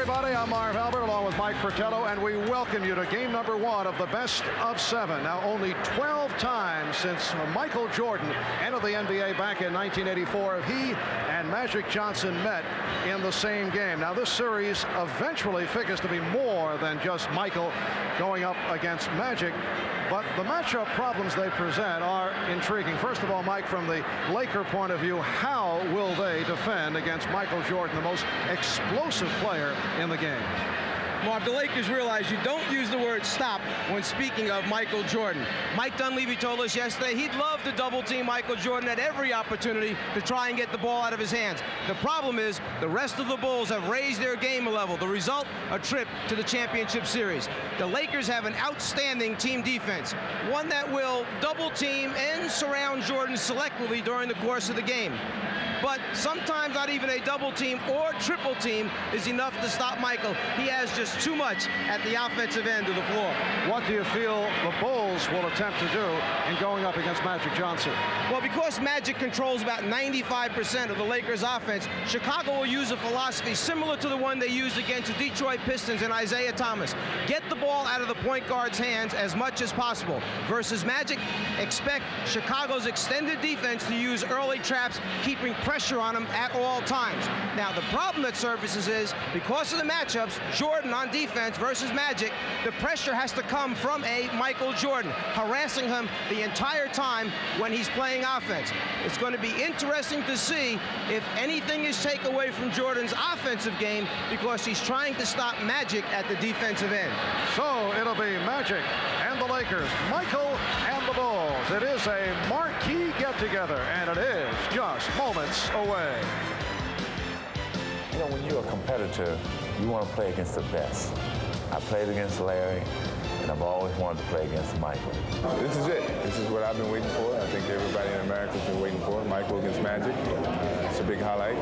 everybody. I'm Marv Albert along with Mike Fratello, and we welcome you to game number 1 of the best of 7. Now, only 12 times since Michael Jordan entered the NBA back in 1984 have he and Magic Johnson met in the same game. Now, this series eventually figures to be more than just Michael going up against Magic, but the matchup problems they present are intriguing. First of all, Mike, from the Laker point of view, how will they defend against Michael Jordan, the most explosive player in the game? Mark, the Lakers realize you don't use the word stop when speaking of Michael Jordan. Mike Dunleavy told us yesterday he'd love to double team Michael Jordan at every opportunity to try and get the ball out of his hands. The problem is the rest of the Bulls have raised their game level. The result, a trip to the championship series. The Lakers have an outstanding team defense, one that will double team and surround Jordan selectively during the course of the game. But sometimes not even a double team or triple team is enough to stop Michael. He has just too much at the offensive end of the floor. What do you feel the Bulls will attempt to do in going up against Magic Johnson? Well, because Magic controls about 95% of the Lakers' offense, Chicago will use a philosophy similar to the one they used against the Detroit Pistons and Isaiah Thomas. Get the ball out of the point guard's hands as much as possible. Versus Magic, expect Chicago's extended defense to use early traps, keeping pressure on him at all times. Now, the problem that surfaces is, because of the matchups, Jordan on defense versus Magic, the pressure has to come from a Michael Jordan, harassing him the entire time when he's playing offense. It's going to be interesting to see if anything is taken away from Jordan's offensive game because he's trying to stop Magic at the defensive end. So it'll be Magic and the Lakers, Michael and the Bulls. It is a marquee get-together, and it is just moments away. You know, when you're a competitor, you want to play against the best. I played against Larry, and I've always wanted to play against Michael. This is it. This is what I've been waiting for. I think everybody in America's been waiting for it. Michael against Magic. It's a big highlight.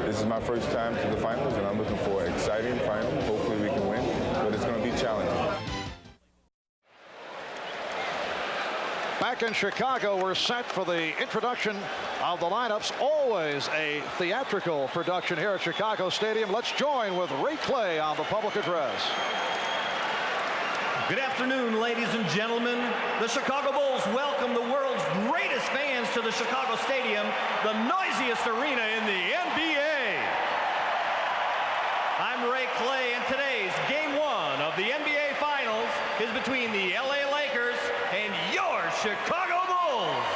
This is my first time to the finals, and I'm looking for an exciting final. Hopefully we can win, but it's going to be challenging. Back in Chicago, we're set for the introduction of the lineups. Always a theatrical production here at Chicago Stadium. Let's join with Ray Clay on the public address. Good afternoon, ladies and gentlemen. The Chicago Bulls welcome the world's greatest fans to the Chicago Stadium, the noisiest arena in the NBA. I'm Ray Clay, and today's Game 1 of the NBA Finals is between the LA Lakers and your Chicago Bulls.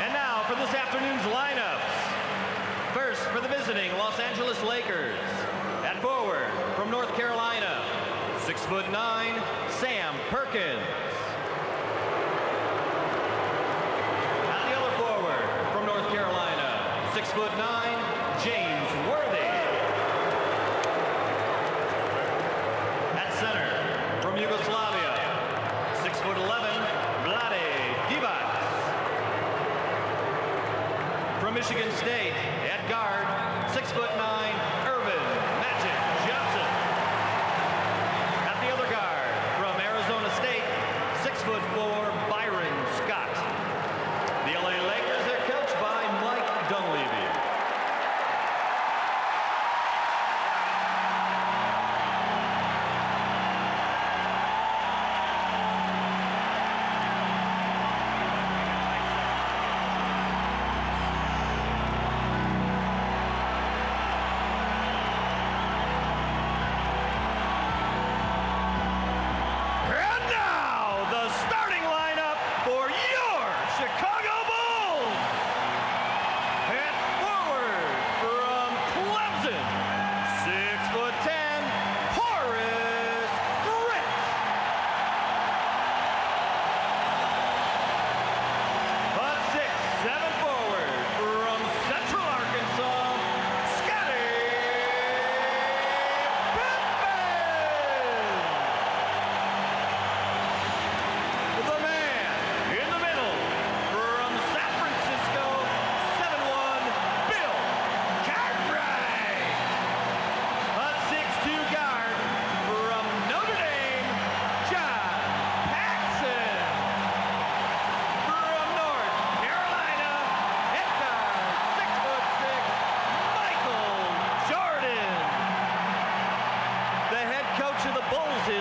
And now for this afternoon's lineups. First, for the visiting Los Angeles Lakers. At forward, from North Carolina, 6'9", Sam Perkins. At the other forward, from North Carolina, 6'9", James Worthy. At center, from Yugoslavia, 6'11", Vlade Divac. From Michigan State, at guard, 6'9", Earvin Magic Johnson. At the other guard, from Arizona State, 6'4", Byron Scott. The LA Lakers are coached by Mike Dunleavy.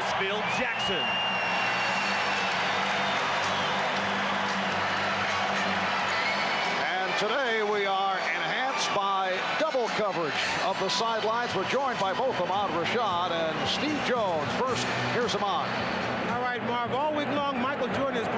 is Phil Jackson. And today we are enhanced by double coverage of the sidelines. We're joined by both Ahmad Rashad and Steve Jones. First, here's Ahmad. All right, Marv, all week long, Michael Jordan has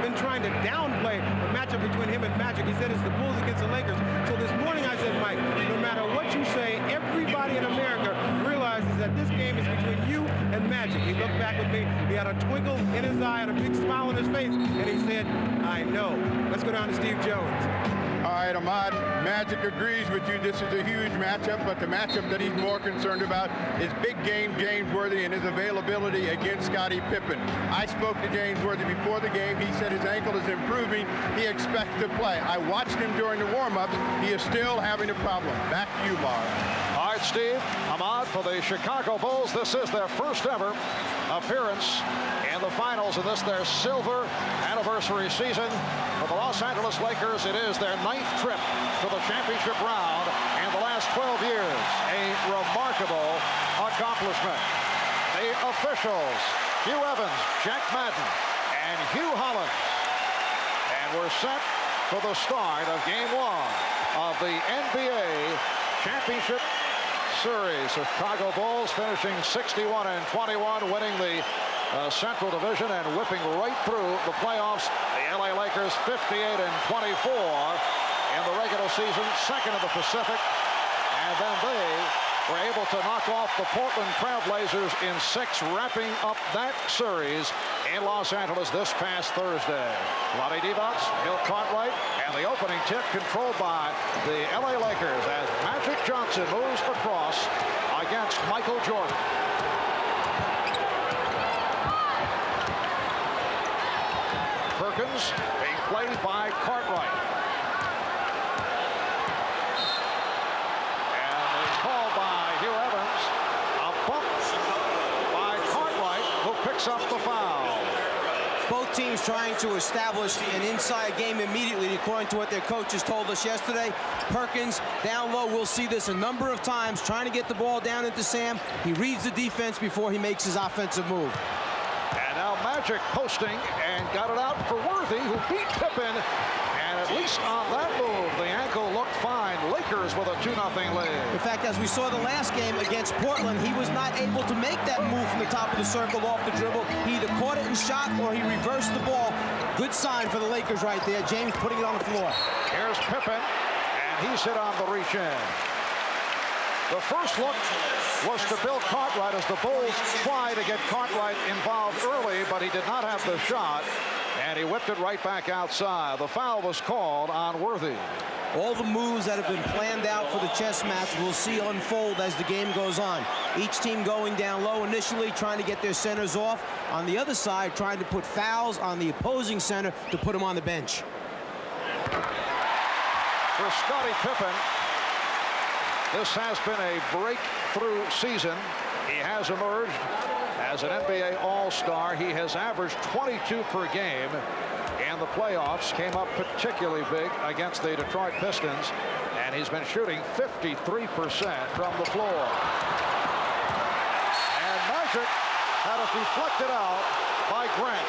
been trying to downplay the matchup between him and Magic. He said it's the Bulls against the Lakers. So this morning I said, Mike, no matter what you say, everybody in America realizes that this game is between you and Magic. He looked back at me. He had a twinkle in his eye and a big smile on his face, and he said, I know. Let's go down to Steve Jones. All right, Ahmad, Magic agrees with you. This is a huge matchup, but the matchup that he's more concerned about is big game James Worthy and his availability against Scottie Pippen. I spoke to James Worthy before the game. He said his ankle is improving. He expects to play. I watched him during the warm-ups. He is still having a problem. Back to you, Marv. All right, Steve. Ahmad, for the Chicago Bulls, this is their first ever appearance in the finals in this, their silver anniversary season. For the Los Angeles Lakers, it is their 9th trip to the championship round in the last 12 years. A remarkable accomplishment. The officials, Hugh Evans, Jack Madden, and Hugh Hollins. And we're set for the start of Game 1 of the NBA Championship Series. The Chicago Bulls finishing 61-21, winning the Central Division and whipping right through the playoffs. The LA Lakers 58-24 in the regular season, second in the Pacific, and then they were able to knock off the Portland Trailblazers in 6, wrapping up that series in Los Angeles this past Thursday. Vlade Divac, Bill Cartwright, and the opening tip controlled by the LA Lakers as Magic Johnson moves across against Michael Jordan. Perkins being played by Cartwright. And it's called by Hugh Evans. A bump by Cartwright, who picks up the foul. Both teams trying to establish an inside game immediately, according to what their coaches told us yesterday. Perkins down low. We'll see this a number of times, trying to get the ball down into Sam. He reads the defense before he makes his offensive move. And now Magic posting and got it out for Worthy, who beat Pippen. And at least on that move, the ankle looked fine. Lakers with a 2-0 lead. In fact, as we saw the last game against Portland, he was not able to make that move from the top of the circle off the dribble. He either caught it and shot or he reversed the ball. Good sign for the Lakers right there. James putting it on the floor. Here's Pippen, and he's hit on the reach in. The first look was to Bill Cartwright as the Bulls tried to get Cartwright involved early, but he did not have the shot, and he whipped it right back outside. The foul was called on Worthy. All the moves that have been planned out for the chess match we'll see unfold as the game goes on. Each team going down low initially, trying to get their centers off. On the other side, trying to put fouls on the opposing center to put him on the bench. For Scottie Pippen, this has been a breakthrough season. He has emerged as an NBA All-Star. He has averaged 22 per game in the playoffs. Came up particularly big against the Detroit Pistons. And he's been shooting 53% from the floor. And Magic had it deflected out by Grant.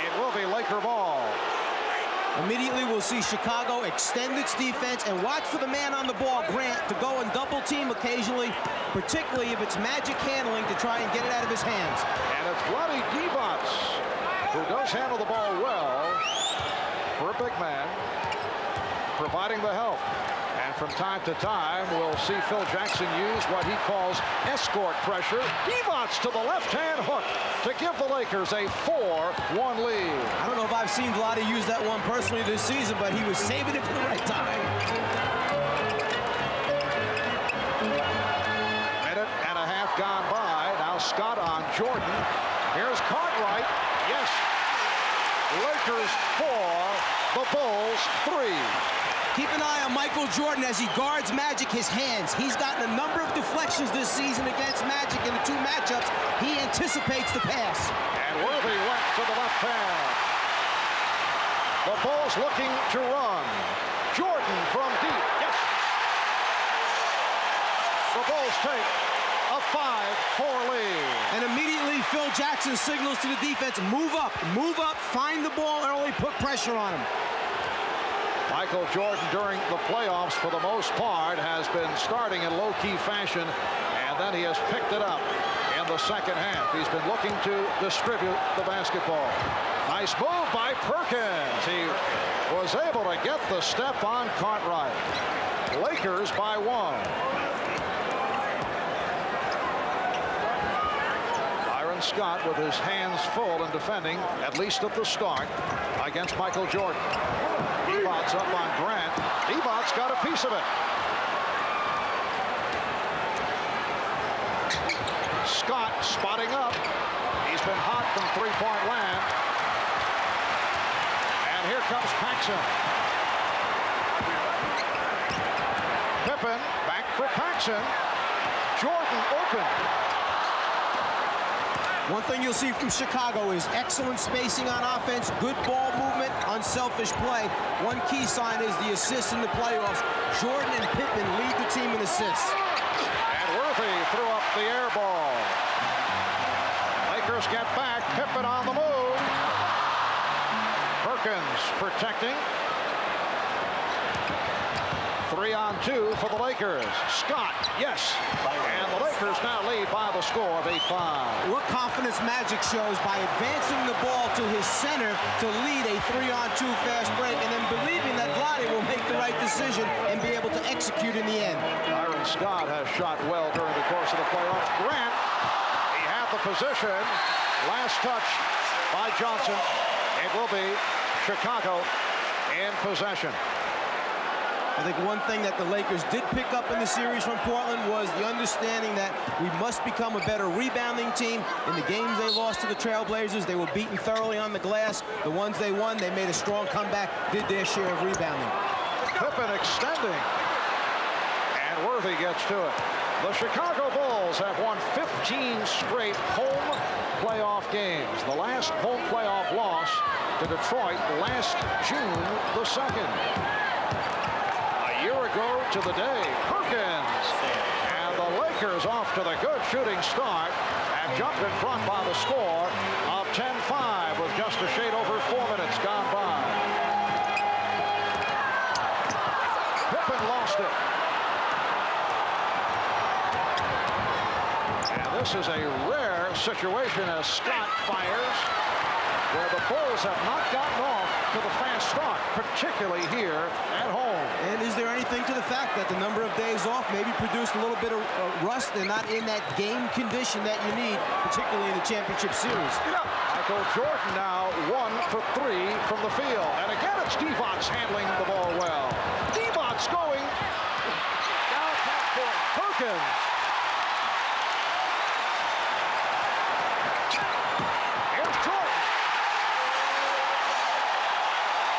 It will be Laker ball. Immediately, we'll see Chicago extend its defense and watch for the man on the ball, Grant, to go and double team occasionally, particularly if it's Magic handling to try and get it out of his hands. And it's Vlade Divac, who does handle the ball well for a big man, providing the help. And from time to time, we'll see Phil Jackson use what he calls escort pressure. Divac to the left-hand hook to give the Lakers a 4-1 lead. I don't know if I've seen Vlade use that one personally this season, but he was saving it for the right time. Minute and a half gone by. Now Scott on Jordan. Here's Cartwright. Yes. Lakers 4, the Bulls 3. Keep an eye on Michael Jordan as he guards Magic, his hands. He's gotten a number of deflections this season against Magic in the 2 matchups. He anticipates the pass. And Worthy went to the left hand. The Bulls looking to run. Jordan from deep. Yes. The Bulls take a 5-4 lead. And immediately Phil Jackson signals to the defense, move up, find the ball early, put pressure on him. Michael Jordan during the playoffs for the most part has been starting in low-key fashion, and then he has picked it up in the second half. He's been looking to distribute the basketball. Nice move by Perkins. He was able to get the step on Cartwright. Lakers by 1. Byron Scott with his hands full in defending, at least at the start, against Michael Jordan. Devon's up on Grant. Devon's got a piece of it. Scott spotting up. He's been hot from three-point land. And here comes Paxson. Pippen back for Paxson. Jordan open. One thing you'll see from Chicago is excellent spacing on offense, good ball movement, unselfish play. One key sign is the assists in the playoffs. Jordan and Pippen lead the team in assists. And Worthy threw up the air ball. Lakers get back. Pippen on the move. Perkins protecting. 3-on-2 for the Lakers. Scott, yes. And the Lakers now lead by the score of 8-5. What confidence Magic shows by advancing the ball to his center to lead a 3-on-2 fast break, and then believing that Vlade will make the right decision and be able to execute in the end. Byron Scott has shot well during the course of the playoffs. Grant, he had the position. Last touch by Johnson. It will be Chicago in possession. I think one thing that the Lakers did pick up in the series from Portland was the understanding that we must become a better rebounding team. In the games they lost to the Trailblazers, they were beaten thoroughly on the glass. The ones they won, they made a strong comeback, did their share of rebounding. Pippen extending. And Worthy gets to it. The Chicago Bulls have won 15 straight home playoff games. The last home playoff loss to Detroit last June the 2nd. Go to the day, Perkins, and the Lakers off to the good shooting start and jumped in front by the score of 10-5 with just a shade over 4 minutes gone by. Pippen lost it. And this is a rare situation as Scott fires, where the Bulls have not gotten off to the fast start, particularly here at home. And is there anything to the fact that the number of days off maybe produced a little bit of rust? They're not in that game condition that you need, particularly in the championship series. Michael Jordan now 1 for 3 from the field. And again, it's Devon's handling the ball well. Devon's going down half court. Perkins. Here's Jordan.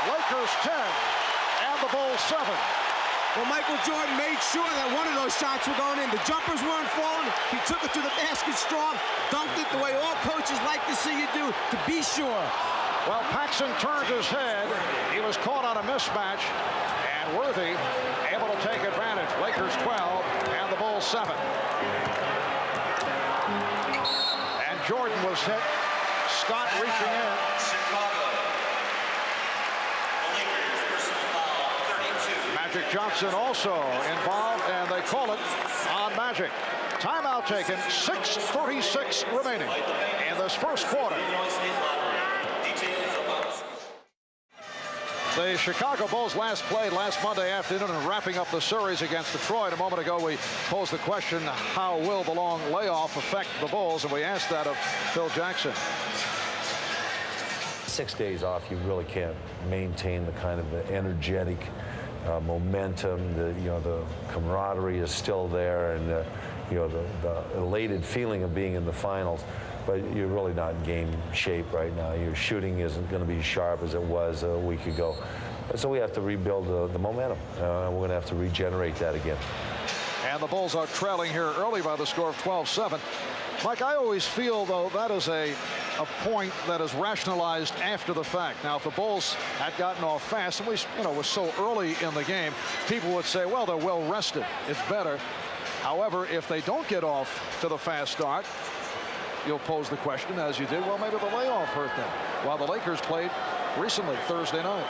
Lakers 10 and the Bulls 7. Well, Michael Jordan made sure that one of those shots were going in. The jumpers weren't falling. He took it to the basket strong, dunked it the way all coaches like to see you do, to be sure. Well, Paxson turned his head. He was caught on a mismatch, and Worthy able to take advantage. Lakers 12 and the Bulls 7. And Jordan was hit. Scott reaching in. Magic Johnson also involved, and they call it on Magic. Timeout taken, 6:36 remaining in this first quarter. The Chicago Bulls last played last Monday afternoon and wrapping up the series against Detroit. A moment ago, we posed the question, how will the long layoff affect the Bulls? And we asked that of Phil Jackson. 6 days off, you really can't maintain the kind of energetic momentum. The camaraderie is still there, and the elated feeling of being in the finals. But you're really not in game shape right now. Your shooting isn't going to be sharp as it was a week ago. So we have to rebuild the momentum. We're going to have to regenerate that again. And the Bulls are trailing here early by the score of 12-7. Mike, I always feel, though, that is a point that is rationalized after the fact. Now, if the Bulls had gotten off fast, and was so early in the game, people would say, well, they're well rested. It's better. However, if they don't get off to the fast start, you'll pose the question, as you did, well, maybe the layoff hurt them. While the Lakers played recently, Thursday night.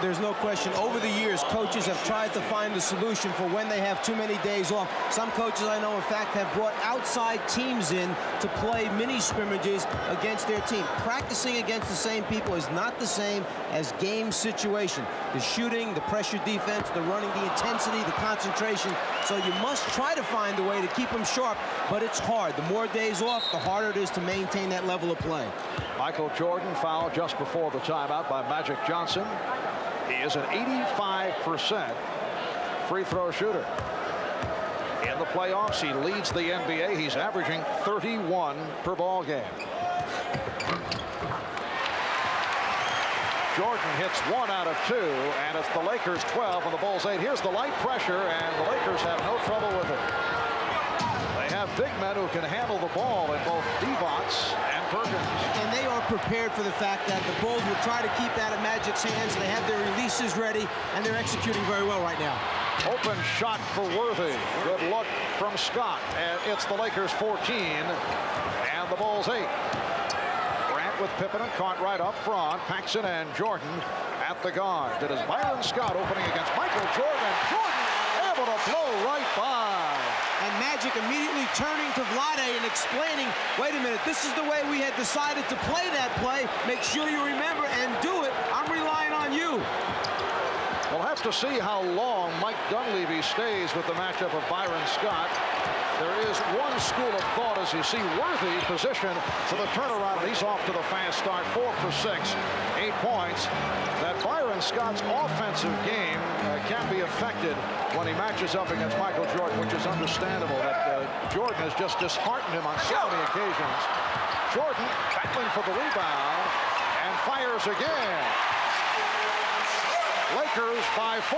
There's no question, over the years, coaches have tried to find a solution for when they have too many days off. Some coaches I know, in fact, have brought outside teams in to play mini scrimmages against their team. Practicing against the same people is not the same as game situation. The shooting, the pressure defense, the running, the intensity, the concentration. So you must try to find a way to keep them sharp, but it's hard. The more days off, the harder it is to maintain that level of play. Michael Jordan fouled just before the timeout by Magic Johnson. He is an 85% free throw shooter. In the playoffs, he leads the NBA. He's averaging 31 per ball game. Jordan hits 1 out of 2, and it's the Lakers 12 and the Bulls 8. Here's the light pressure, and the Lakers have no trouble with it. They have big men who can handle the ball in both Divac and Perkins. And they are prepared for the fact that the Bulls will try to keep that in Magic's hands. They have their releases ready, and they're executing very well right now. Open shot for Worthy. Good look from Scott. And it's the Lakers 14 and the Bulls 8. Grant with Pippen and Cartwright up front. Paxson and Jordan at the guard. It is Byron Scott opening against Michael Jordan. Jordan able to blow right by. And Magic immediately turning to Vlade and explaining, wait a minute, this is the way we had decided to play that play. Make sure you remember and do it. I'm relying on you. We'll have to see how long Mike Dunleavy stays with the matchup of Byron Scott. There is one school of thought as you see Worthy position for the turnaround, and he's off to the fast start, 4 for 6, 8 points. That Byron Scott's offensive game can be affected when he matches up against Michael Jordan, which is understandable. That Jordan has just disheartened him on so many occasions. Jordan battling for the rebound and fires again. Lakers by 4.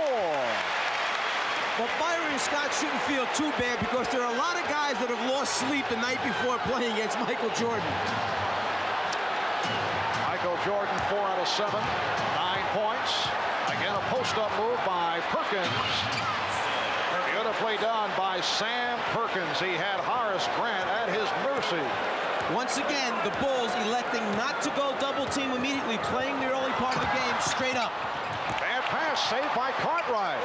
But Byron Scott shouldn't feel too bad because there are a lot of guys that have lost sleep the night before playing against Michael Jordan. Michael Jordan 4 out of 7, 9 points. Again, a post-up move by Perkins. Beautifully done by Sam Perkins. He had Horace Grant at his mercy. Once again, the Bulls electing not to go double team immediately, playing the early part of the game straight up. Bad pass saved by Cartwright.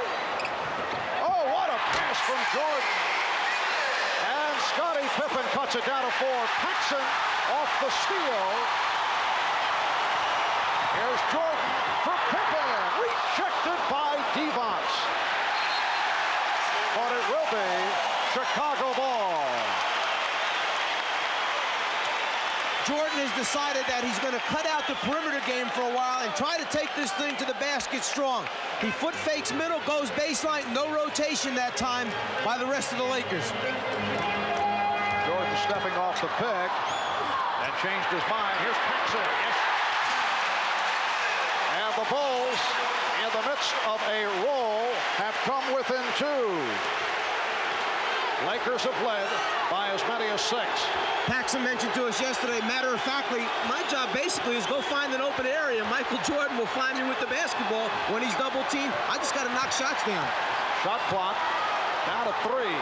Oh, what a pass from Jordan. And Scottie Pippen cuts it down to 4. Paxson off the steal. Here's Jordan for Pippen. Rejected by Divac. But it will be Chicago ball. Jordan has decided that he's going to cut out the perimeter game for a while and try to take this thing to the basket strong. He foot fakes middle, goes baseline, no rotation that time by the rest of the Lakers. Jordan stepping off the pick and changed his mind. Here's Paxson. Yes. And the Bulls, in the midst of a roll, have come within 2. Lakers have led by as many as 6. Paxson mentioned to us yesterday, matter-of-factly, my job basically is go find an open area. Michael Jordan will find me with the basketball when he's double-teamed. I just got to knock shots down. Shot clock down to 3.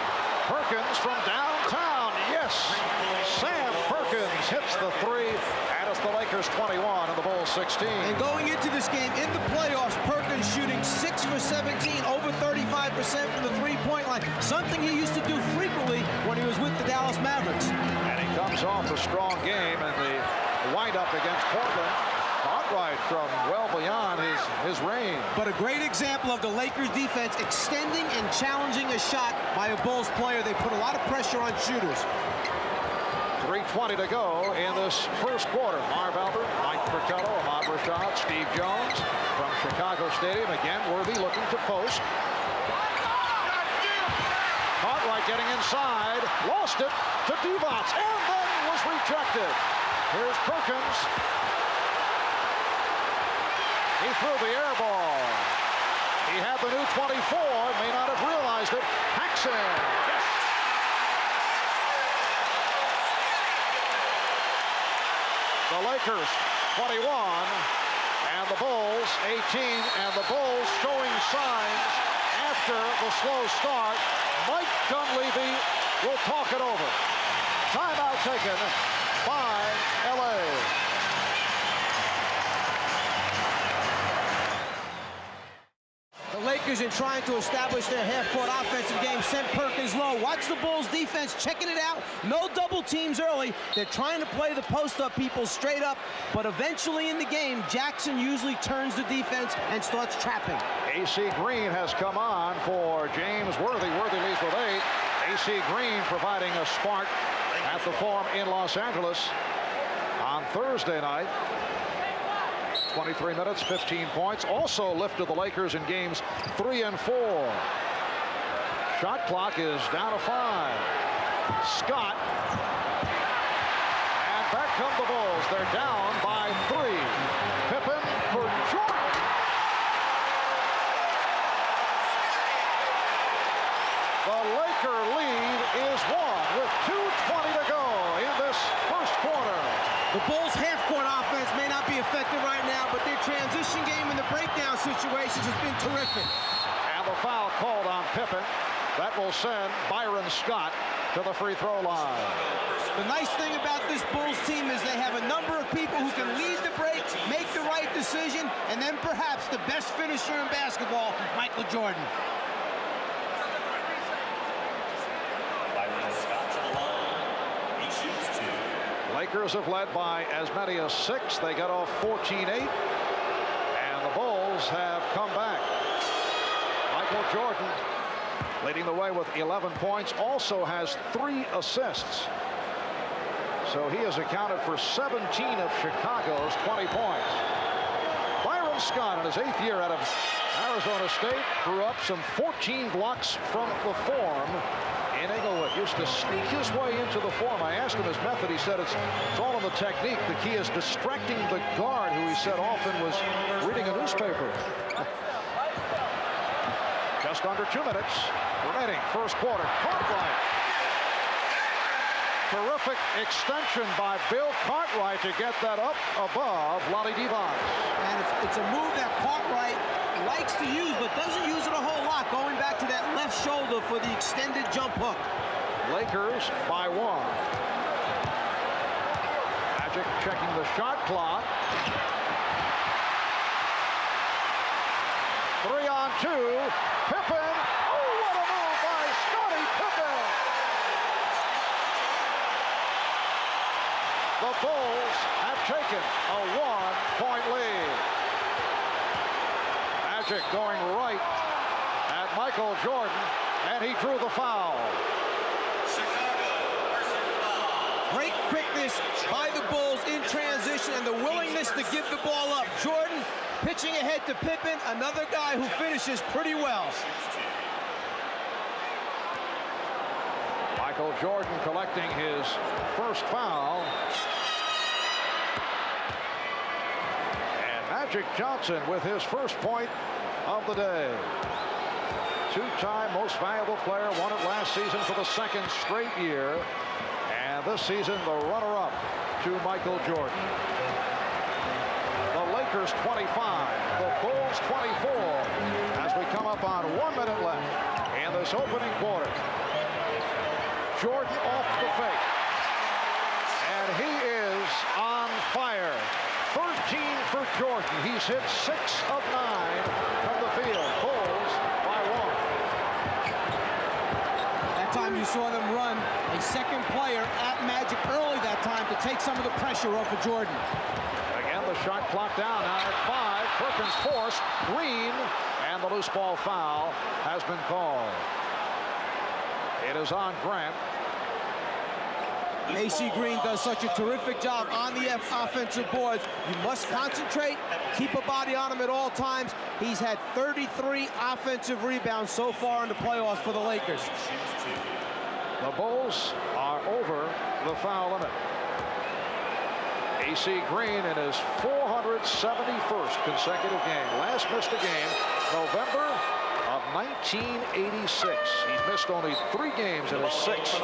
Perkins from downtown. Yes. Sam Perkins hits the 3. And it's the Lakers 21 and the Bulls 16. And going into this game, in the playoffs, Perkins shooting 6 for 17, over 35% from the three-point line. Something he used to do frequently when he was with the Dallas Mavericks. And he comes off a strong game in the wind-up against Portland. Cartwright from well beyond his range. But a great example of the Lakers defense extending and challenging a shot by a Bulls player. They put a lot of pressure on shooters. 3:20 to go in this first quarter. Marv Albert, Mike Fratello, Ahmad Rashad, Steve Jones from Chicago Stadium. Again, Worthy looking to post. Cartwright getting inside, lost it to Divac, and then was rejected. Here's Perkins. He threw the air ball. He had the new 24, may not have realized it. Paxson. Yes. The Lakers 21 and the Bulls 18, and the Bulls showing signs after the slow start. Mike Dunleavy will talk it over. Timeout taken by LA. The Lakers, in trying to establish their half-court offensive game, sent Perkins low. Watch the Bulls defense checking it out. No double teams early. They're trying to play the post-up people straight up, but eventually in the game, Jackson usually turns the defense and starts trapping. AC Green has come on for James Worthy. Worthy leads with 8. AC Green providing a spark at the Forum in Los Angeles on Thursday night. 23 minutes, 15 points. Also lifted the Lakers in games 3 and 4. Shot clock is down to 5. Scott. And back come the Bulls. They're down by 3. Pippen for Jordan. The Laker lead is 1 with 2:20 to go in this first quarter. The Bulls' half-court offense may not be effective right now, but their transition game in the breakdown situations has been terrific. And the foul called on Pippen. That will send Byron Scott to the free throw line. The nice thing about this Bulls team is they have a number of people who can lead the break, make the right decision, and then perhaps the best finisher in basketball, Michael Jordan. Lakers have led by as many as 6. They got off 14-8. And the Bulls have come back. Michael Jordan leading the way with 11 points. Also has 3 assists. So he has accounted for 17 of Chicago's 20 points. Byron Scott in his 8th year out of Arizona State threw up some 14 blocks from the Forum in Englewood. Used to sneak his way into the Forum. I asked him his method. He said it's all in the technique. The key is distracting the guard, who he said often was reading a newspaper. Just under 2 minutes remaining. First quarter. Cartwright. Terrific extension by Bill Cartwright to get that up above Lonnie Devon. And it's a move that Cartwright likes to use, but doesn't use it a whole lot, going back to that left shoulder for the extended jump hook. Lakers by 1. Magic checking the shot clock. 3 on 2. Pippen. Oh, what a move by Scottie Pippen. The Bulls have taken a 1-point lead. Magic going right at Michael Jordan, and he drew the foul. Great quickness by the Bulls in transition and the willingness to give the ball up. Jordan pitching ahead to Pippen, another guy who finishes pretty well. Michael Jordan collecting his first foul. And Magic Johnson with his first point of the day. 2-time most valuable player, won it last season for the 2nd straight year. And this season, the runner-up to Michael Jordan. The Lakers 25, the Bulls 24, as we come up on 1 minute left in this opening quarter. Jordan off the fake. And he is on fire. 13 for Jordan. He's hit 6 of 9 from the field. Bulls by 1. That time you saw them run a second player at Magic early that time to take some of the pressure off of Jordan. Again, the shot clock down now at 5. Perkins forced. Green, and the loose ball foul has been called. It is on Grant. AC Green does such a terrific job on the offensive boards. You must concentrate, keep a body on him at all times. He's had 33 offensive rebounds so far in the playoffs for the Lakers. The Bulls are over the foul limit. AC Green in his 471st consecutive game. Last missed a game November of 1986. He's missed only 3 games in his 6th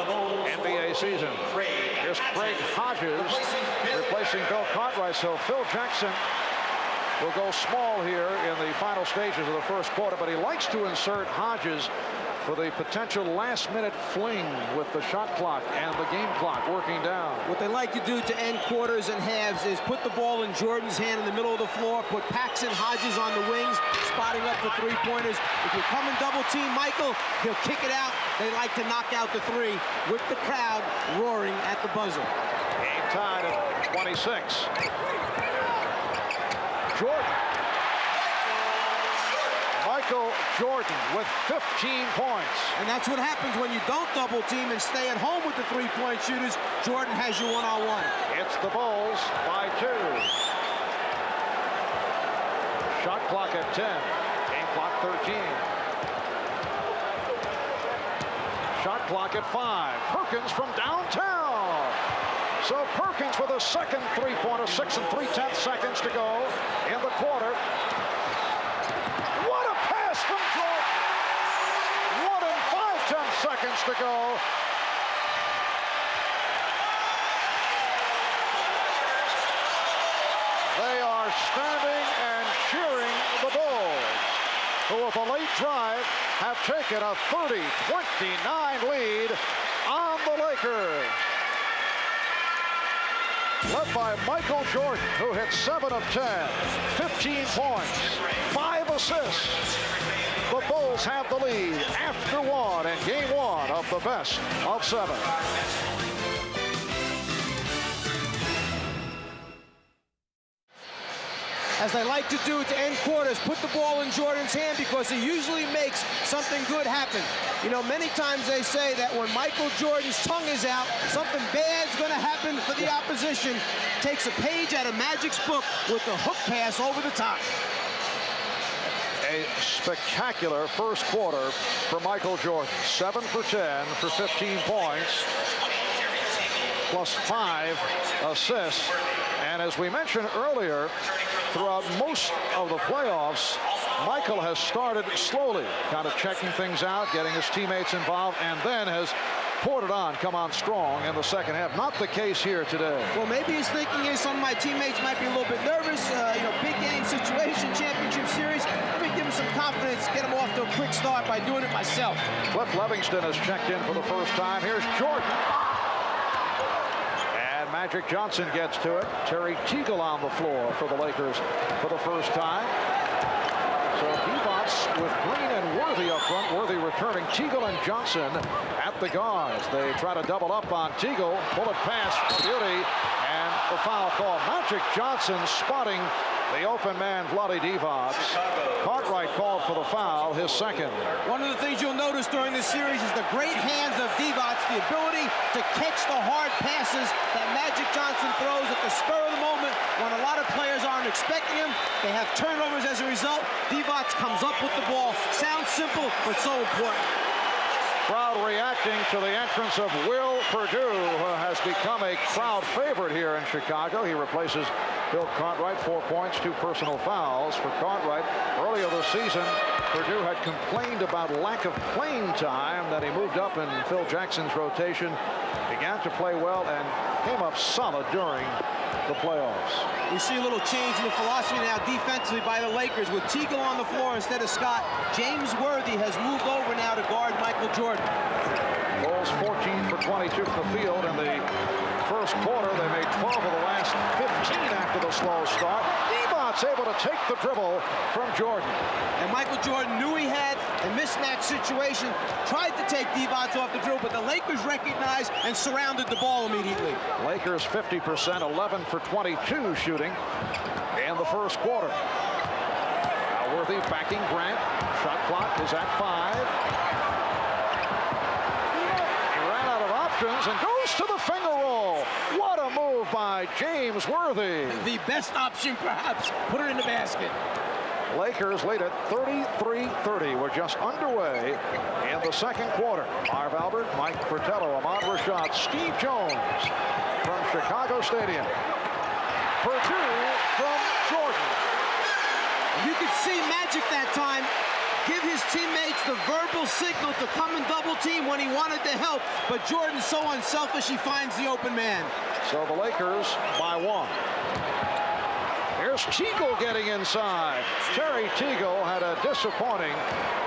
NBA season. Here's Craig Hodges replacing Bill Cartwright. So Phil Jackson will go small here in the final stages of the first quarter, but he likes to insert Hodges for the potential last-minute fling with the shot clock and the game clock working down. What they like to do to end quarters and halves is put the ball in Jordan's hand in the middle of the floor, put Paxson Hodges on the wings, spotting up for three-pointers. If you come and double-team Michael, he'll kick it out. They like to knock out the three with the crowd roaring at the buzzer. Game tied at 26. Jordan. Michael Jordan with 15 points. And that's what happens when you don't double team and stay at home with the three-point shooters. Jordan has you one-on-one. It's the Bulls by 2. Shot clock at 10. Game clock 13. Shot clock at 5. Perkins from downtown. So Perkins with a second three-pointer, 6 3/10 seconds to go in the quarter. What a pass from Jordan! 1 and 5/10 seconds to go. They are standing and cheering the Bulls, who with a late drive have taken a 30-29 lead on the Lakers. Led by Michael Jordan, who hit 7 of 10, 15 points, 5 assists. The Bulls have the lead after 1 in game 1 of the best of 7. As they like to do to end quarters, put the ball in Jordan's hand because he usually makes something good happen. You know, many times they say that when Michael Jordan's tongue is out, something bad's going to happen for the opposition. Takes a page out of Magic's book with the hook pass over the top. A spectacular first quarter for Michael Jordan. 7 for 10 for 15 points, plus 5 assists. And as we mentioned earlier, throughout most of the playoffs, Michael has started slowly, kind of checking things out, getting his teammates involved, and then has poured it on, come on strong in the second half. Not the case here today. Well, maybe his thinking is some of my teammates might be a little bit nervous. Big game situation, championship series. Let me give him some confidence, get him off to a quick start by doing it myself. Cliff Levingston has checked in for the first time. Here's Jordan. Magic Johnson gets to it. Terry Teagle on the floor for the Lakers for the first time. So Divac with Green and Worthy up front. Worthy returning. Teagle and Johnson at the guards. They try to double up on Teagle. Bullet pass for Beauty. And the foul call. Magic Johnson spotting the open man, Vlade Divac. Cartwright called for the foul, his second. One of the things you'll notice during this series is the great hands of Divac, the ability to catch the hard passes that Magic Johnson throws at the spur of the moment when a lot of players aren't expecting him. They have turnovers as a result. Divac comes up with the ball. Sounds simple, but so important. Crowd reacting to the entrance of Will Perdue, who has become a crowd favorite here in Chicago. He replaces Bill Cartwright. 4 points, 2 personal fouls for Cartwright. Earlier this season, Perdue had complained about lack of playing time, that he moved up in Phil Jackson's rotation, began to play well, and came up solid during the playoffs. We see a little change in the philosophy now defensively by the Lakers with Teagle on the floor instead of Scott. James Worthy has moved over now to guard Michael Jordan. Bulls 14 for 22 from the field in the first quarter. They made 12 of the last 15 after the slow start. Divac's able to take the dribble from Jordan. And Michael Jordan knew he had a mismatch situation, tried to take Divac off the dribble, but the Lakers recognized and surrounded the ball immediately. Lakers 50%, 11 for 22 shooting in the first quarter. Now Worthy backing Grant. Shot clock is at 5. He ran out of options and goes to the finger roll. What a move by James Worthy. The best option, perhaps. Put it in the basket. Lakers lead at 33-30. We're just underway in the second quarter. Marv Albert, Mike Fratello, Ahmad Rashad, Steve Jones from Chicago Stadium. Perdue from Jordan. You could see Magic that time give his teammates the verbal signal to come and double team when he wanted to help, but Jordan's so unselfish he finds the open man. So the Lakers by 1. Here's Teagle getting inside. Terry Teagle had a disappointing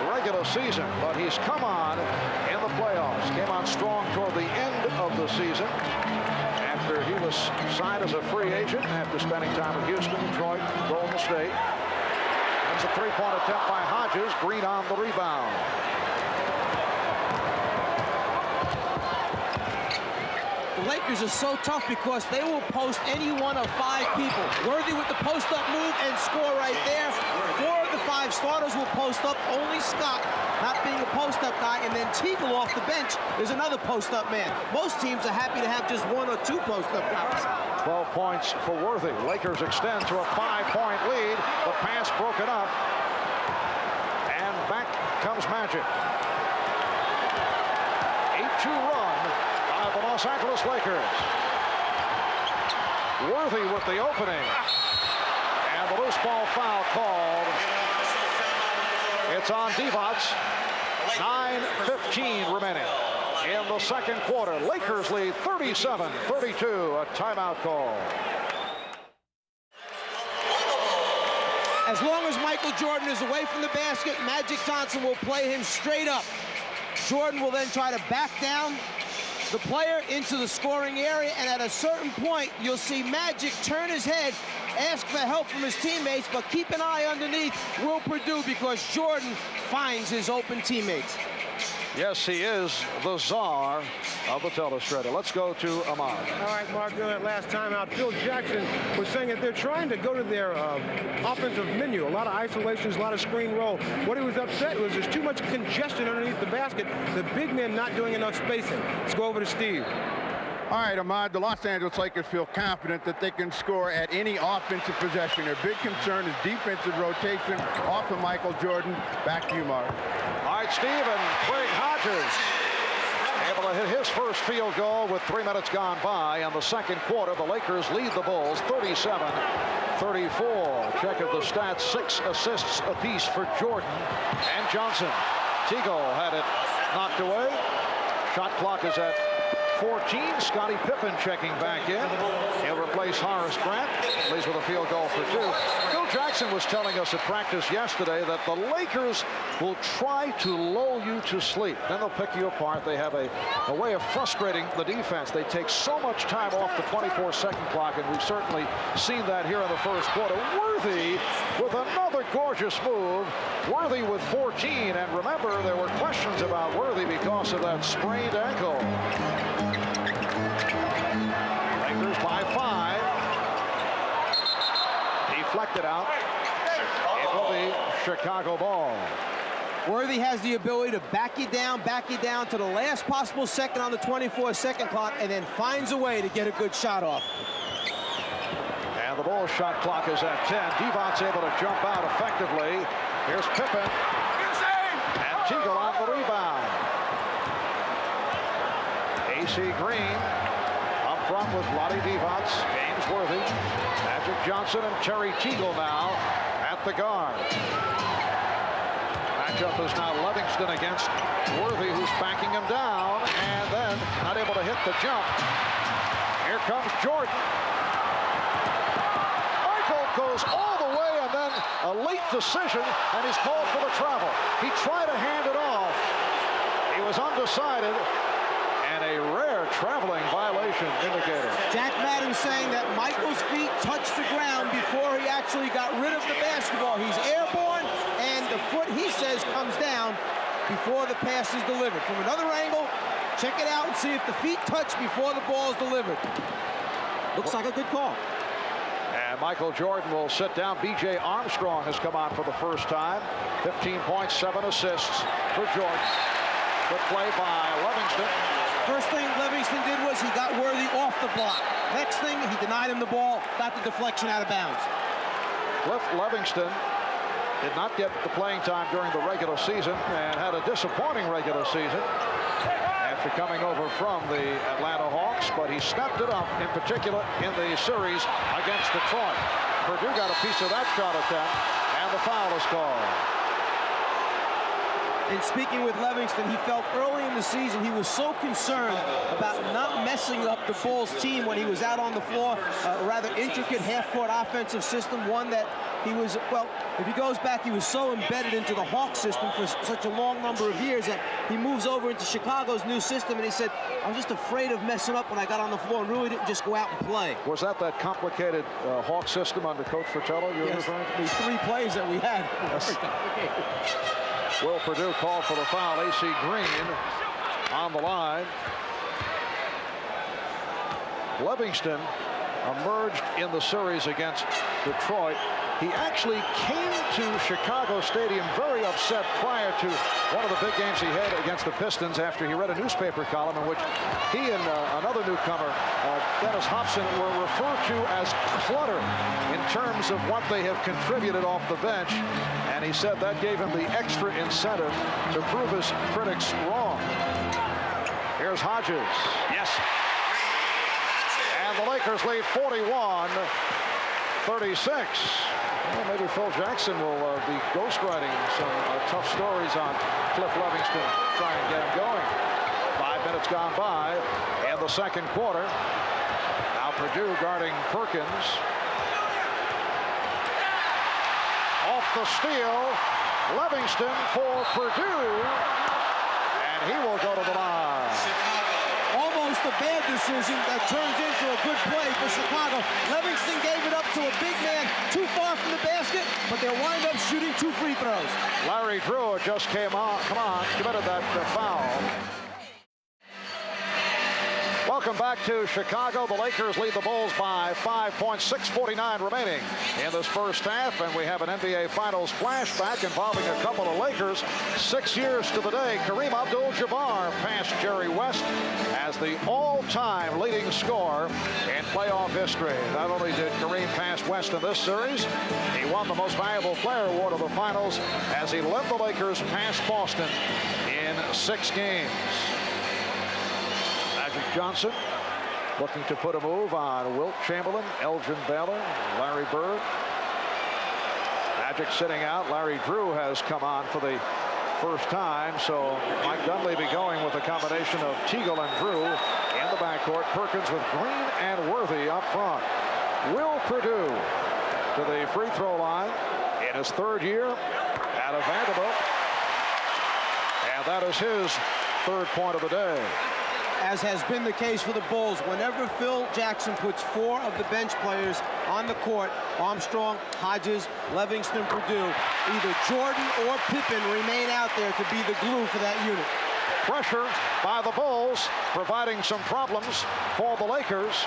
regular season, but he's come on in the playoffs. Came on strong toward the end of the season after he was signed as a free agent after spending time in Houston, Detroit, Golden State. That's a three-point attempt by Hodges. Green on the rebound. The Lakers are so tough because they will post any one of 5 people. Worthy with the post-up move and score right there. 4 of the 5 starters will post up. Only Scott not being a post-up guy, and then Teagle off the bench is another post-up man. Most teams are happy to have just 1 or 2 post-up guys. 12 points for Worthy. Lakers extend to a 5-point lead. The pass broken up. And back comes Magic. 8-2 run by the Los Angeles Lakers. Worthy with the opening. And the loose ball foul called. It's on Divac. 9:15 remaining in the second quarter. Lakers lead 37-32. A timeout call. As long as Michael Jordan is away from the basket, Magic Johnson will play him straight up. Jordan will then try to back down the player into the scoring area, and at a certain point, you'll see Magic turn his head, ask for help from his teammates, but keep an eye underneath Will Perdue because Jordan finds his open teammates. Yes, he is the czar of the telestrator. Let's go to Ahmad. All right, Mark, during that last timeout, Phil Jackson was saying that they're trying to go to their offensive menu. A lot of isolations, a lot of screen roll. What he was upset was there's too much congestion underneath the basket. The big men not doing enough spacing. Let's go over to Steve. All right, Ahmad, the Los Angeles Lakers feel confident that they can score at any offensive possession. Their big concern is defensive rotation off of Michael Jordan. Back to you, Mark. All right, Steve, and Craig Hodges able to hit his first field goal with 3 minutes gone by. In the second quarter, the Lakers lead the Bulls 37-34. Check of the stats, 6 assists apiece for Jordan and Johnson. Teagle had it knocked away. Shot clock is at 14. Scottie Pippen checking back in. He'll replace Horace Grant. Leads with a field goal for 2. Phil Jackson was telling us at practice yesterday that the Lakers will try to lull you to sleep. Then they'll pick you apart. They have a way of frustrating the defense. They take so much time off the 24-second clock, and we've certainly seen that here in the first quarter. Worthy with another gorgeous move. Worthy with 14. And remember, there were questions about Worthy because of that sprained ankle. Lakers by 5. Deflected out. It will be Chicago ball. Worthy has the ability to back you down to the last possible second on the 24-second clock, and then finds a way to get a good shot off. And the Bulls shot clock is at 10. Divac's able to jump out effectively. Here's Pippen. And Teagle on the rebound. A.C. Green up front with Vlade Divac, James Worthy, Magic Johnson, and Terry Teagle now at the guard. Matchup is now Livingston against Worthy, who's backing him down, and then not able to hit the jump. Here comes Jordan. Michael goes all the way, and then a late decision, and he's called for the travel. He tried to hand it off. He was undecided. And a rare traveling violation indicator. Jack Madden saying that Michael's feet touched the ground before he actually got rid of the basketball. He's airborne, and the foot, he says, comes down before the pass is delivered. From another angle, check it out and see if the feet touch before the ball is delivered. Looks like a good call. And Michael Jordan will sit down. B.J. Armstrong has come on for the first time. 15 points, 7 assists for Jordan. Good play by Livingston. First thing Livingston did was he got Worthy off the block. Next thing, he denied him the ball, got the deflection out of bounds. Cliff Livingston did not get the playing time during the regular season and had a disappointing regular season after coming over from the Atlanta Hawks, but he stepped it up, in particular in the series against Detroit. Purdue got a piece of that shot attempt, and the foul is called. in speaking with Livingston, he felt early in the season he was so concerned about not messing up the Bulls team when he was out on the floor. A rather intricate half-court offensive system, one that he was, well, if he goes back, he was so embedded into the Hawks system for such a long number of years that he moves over into Chicago's new system, and he said, I was just afraid of messing up when I got on the floor and really didn't just go out and play. Was that complicated Hawk system under Coach Fratello you're referring to? These 3 plays that we had. Yes. Will Perdue called for the foul. A.C. Green on the line. Livingston emerged in the series against Detroit. He actually came to Chicago Stadium very upset prior to one of the big games he had against the Pistons after he read a newspaper column in which he and another newcomer, Dennis Hobson, were referred to as clutter in terms of what they have contributed off the bench. And he said that gave him the extra incentive to prove his critics wrong. Here's Hodges. Yes. And the Lakers lead 41-36. Well, maybe Phil Jackson will be ghostwriting some tough stories on Cliff Livingston, try and get him going. 5 minutes gone by in the second quarter. Now Perdue guarding Perkins. Off the steal, Livingston for Perdue, and he will go to the line. Almost a bad decision that turns into a good play for Chicago. Livingston gave it up to a big man too far from the basket, but they'll wind up shooting 2 free throws. Larry Drew just committed that foul. Welcome back to Chicago. The Lakers lead the Bulls by 5 points, 6:49 remaining in this first half, and we have an NBA Finals flashback involving a couple of Lakers. 6 years to the day, Kareem Abdul-Jabbar passed Jerry West as the all-time leading scorer in playoff history. Not only did Kareem pass West in this series, he won the Most Valuable Player award of the Finals as he led the Lakers past Boston in 6 games. Magic Johnson looking to put a move on Wilt Chamberlain, Elgin Baylor, Larry Bird. Magic sitting out. Larry Drew has come on for the first time, so Mike Dunleavy going with a combination of Teagle and Drew in the backcourt. Perkins with Green and Worthy up front. Will Perdue to the free throw line in his 3rd year out of Vanderbilt, and that is his 3rd point of the day. As has been the case for the Bulls, whenever Phil Jackson puts 4 of the bench players on the court, Armstrong, Hodges, Livingston, Perdue, either Jordan or Pippen remain out there to be the glue for that unit. Pressure by the Bulls, providing some problems for the Lakers.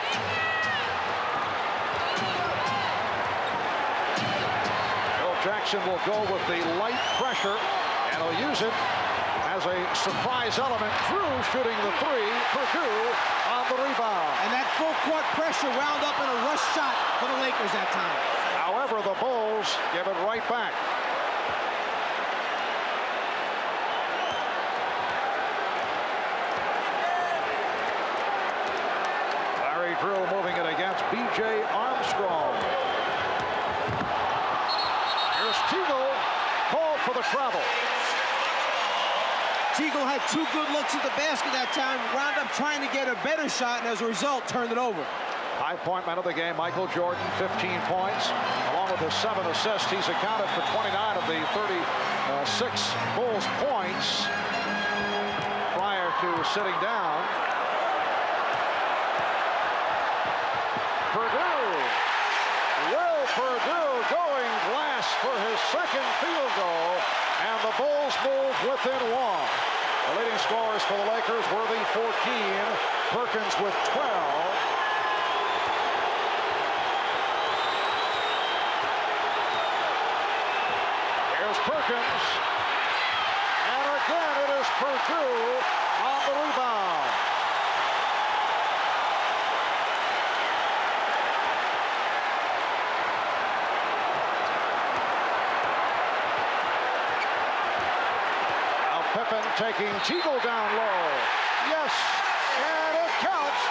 Phil Jackson will go with the light pressure, and he'll use it as a surprise element. Drew shooting the 3, Perdue on the rebound. And that full court pressure wound up in a rush shot for the Lakers that time. However, the Bulls give it right back. Larry Drew moving it against B.J. Armstrong. Here's Teagle, called for the travel. Teagle had 2 good looks at the basket that time, wound up trying to get a better shot, and as a result, turned it over. High-point man of the game, Michael Jordan, 15 points. Along with his 7 assists, he's accounted for 29 of the 36 Bulls points prior to sitting down. Perdue, Will Perdue going glass for his 2nd field goal, and the Bulls move within 1. The leading scorers for the Lakers, Worthy 14, Perkins with 12. Here's Perkins, and again it is Perdue on the rebound. Pippen taking Teagle down low. Yes, and it counts.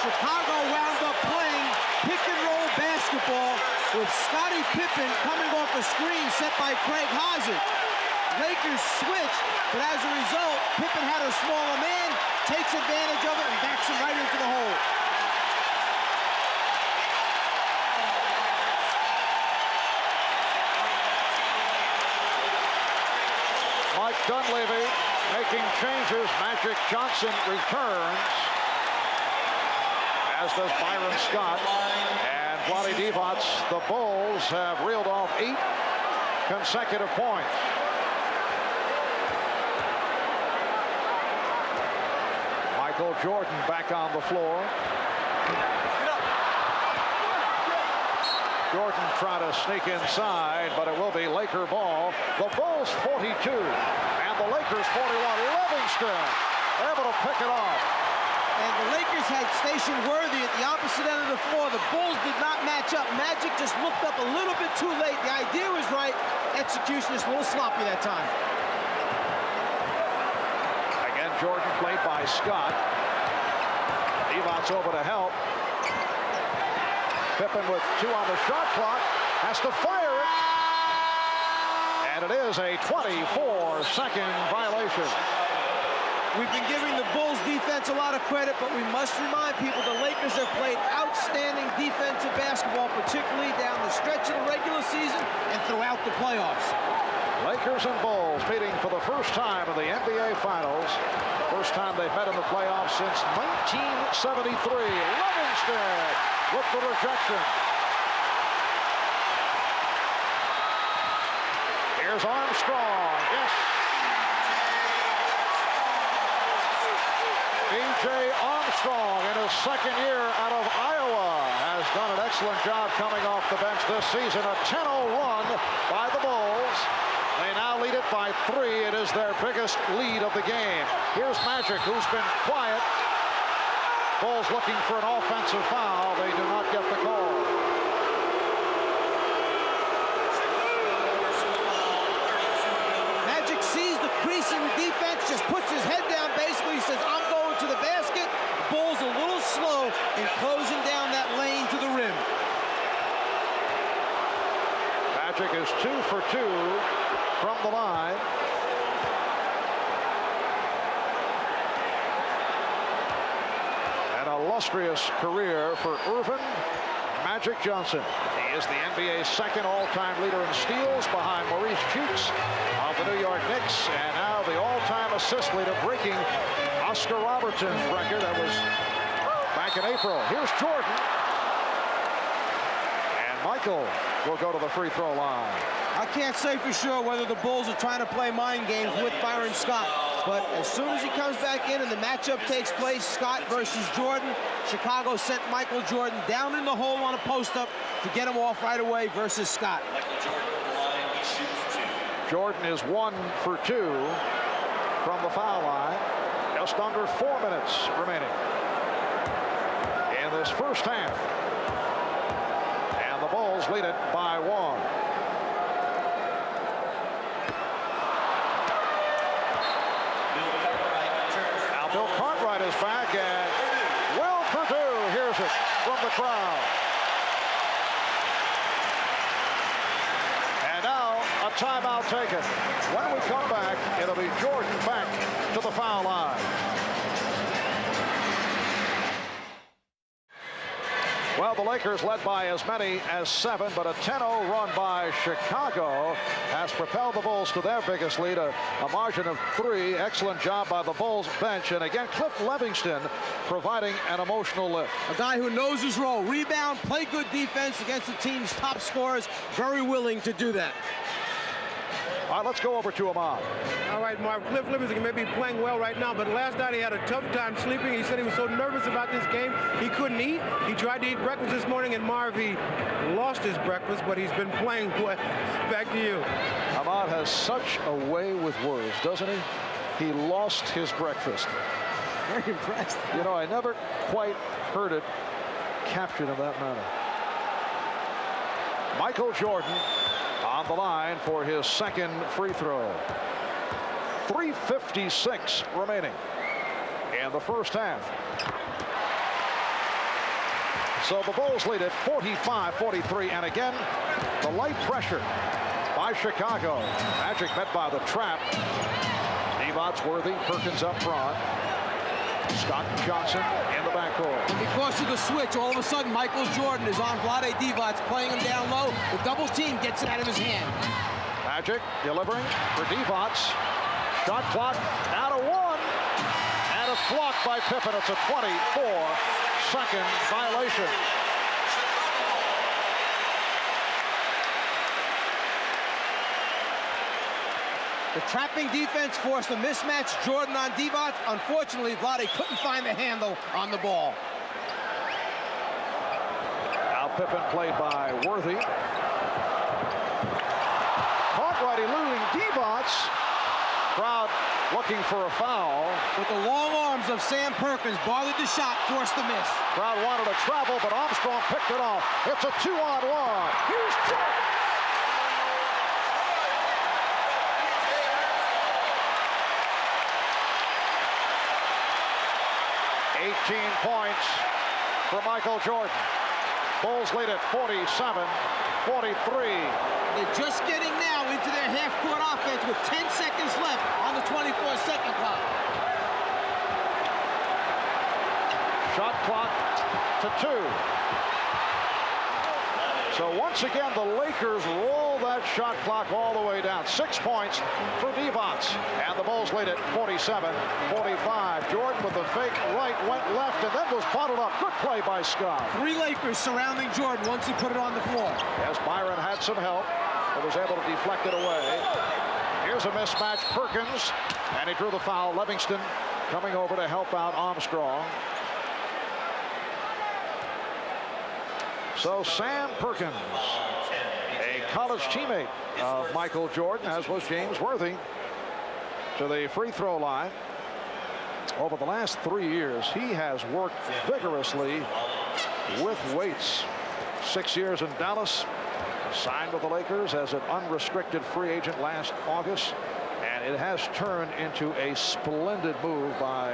Chicago wound up playing pick and roll basketball with Scottie Pippen coming off a screen set by Craig Hodges. Lakers switch, but as a result, Pippen had a smaller man, takes advantage of it, and backs him right into the hole. Mike Dunleavy making changes. Magic Johnson returns, as does Byron Scott and Vlade Divac. The Bulls have reeled off 8 consecutive points. Michael Jordan back on the floor. Jordan trying to sneak inside, but it will be Laker ball. The Bulls 42 and the Lakers 41. Livingston able to pick it off. And the Lakers had stationed Worthy at the opposite end of the floor. The Bulls did not match up. Magic just looked up a little bit too late. The idea was right. Execution is a little sloppy that time. Again, Jordan played by Scott. Divac over to help. Pippen with 2 on the shot clock, has to fire it. And it is a 24-second violation. We've been giving the Bulls defense a lot of credit, but we must remind people the Lakers have played outstanding defensive basketball, particularly down the stretch of the regular season and throughout the playoffs. Lakers and Bulls meeting for the first time in the NBA Finals. First time they've met in the playoffs since 1973. Livingston with the rejection. Here's Armstrong. Yes. B.J. Armstrong in his second year out of Iowa has done an excellent job coming off the bench this season. A 10-0 run by the Bulls. They now lead it by 3. It is their biggest lead of the game. Here's Magic, who's been quiet. Bulls looking for an offensive foul. They do not get the call. Magic sees the crease in the defense, just puts his head down basically. He says, I'm going to the basket. Bulls a little slow in closing down that lane to the rim. Magic is 2 for 2 from the line. An illustrious career for Earvin Magic Johnson. He is the NBA's second all-time leader in steals behind Maurice Cheeks of the New York Knicks, and now the all-time assist leader, breaking Oscar Robertson's record that was back in April. Here's Jordan. And Michael will go to the free throw line. I can't say for sure whether the Bulls are trying to play mind games with Byron Scott, but as soon as he comes back in and the matchup takes place, Scott versus Jordan, Chicago sent Michael Jordan down in the hole on a post-up to get him off right away versus Scott. Jordan is 1 for 2 from the foul line. Just under 4 minutes remaining in this first half. And the Bulls lead it by 1. Bill Cartwright is back, and Will Perdue hears it from the crowd. And now a timeout taken. When we come back, it'll be Jordan back to the foul line. Well, the Lakers led by as many as 7, but a 10-0 run by Chicago has propelled the Bulls to their biggest lead, a margin of 3. Excellent job by the Bulls bench. And again, Cliff Livingston providing an emotional lift. A guy who knows his role. Rebound, play good defense against the team's top scorers. Very willing to do that. All right, let's go over to Ahmad. All right, Marv, Cliff Livingston may be playing well right now, but last night he had a tough time sleeping. He said he was so nervous about this game, he couldn't eat. He tried to eat breakfast this morning, and Marv, he lost his breakfast, but he's been playing well. Back to you. Ahmad has such a way with words, doesn't he? He lost his breakfast. Very impressed. You know, I never quite heard it captured in that manner. Michael Jordan on the line for his second free throw. 3:56 remaining in the first half. So the Bulls lead at 45-43. And again, the light pressure by Chicago. Magic met by the trap. Divac, Worthy, Perkins up front. Scott Johnson in the backcourt. And because of the switch, all of a sudden, Michael Jordan is on Vlade Divac, playing him down low. The double team gets it out of his hand. Magic delivering for Divac. Shot clock down to 1. And it's blocked by Pippen. It's a 24-second violation. The trapping defense forced a mismatch. Jordan on Divac. Unfortunately, Vlade couldn't find the handle on the ball. Now Pippen played by Worthy. Caught right, eluding Divac. Crowd looking for a foul. With the long arms of Sam Perkins, bothered the shot, forced the miss. Crowd wanted to travel, but Armstrong picked it off. It's a 2-on-1. Here's Jordan. 18 points for Michael Jordan. Bulls lead at 47-43. They're just getting now into their half-court offense with 10 seconds left on the 24-second clock. Shot clock to 2. So once again, the Lakers roll that shot clock all the way down. 6 points for Divac. And the Bulls lead at 47-45. Jordan with the fake right, went left, and then was bottled up. Good play by Scott. 3 Lakers surrounding Jordan once he put it on the floor. Yes, Byron had some help, but was able to deflect it away. Here's a mismatch, Perkins, and he drew the foul. Livingston coming over to help out Armstrong. So Sam Perkins, a college teammate of Michael Jordan, as was James Worthy, to the free throw line. Over the last 3 years, he has worked vigorously with weights. 6 years in Dallas, signed with the Lakers as an unrestricted free agent last August, and it has turned into a splendid move by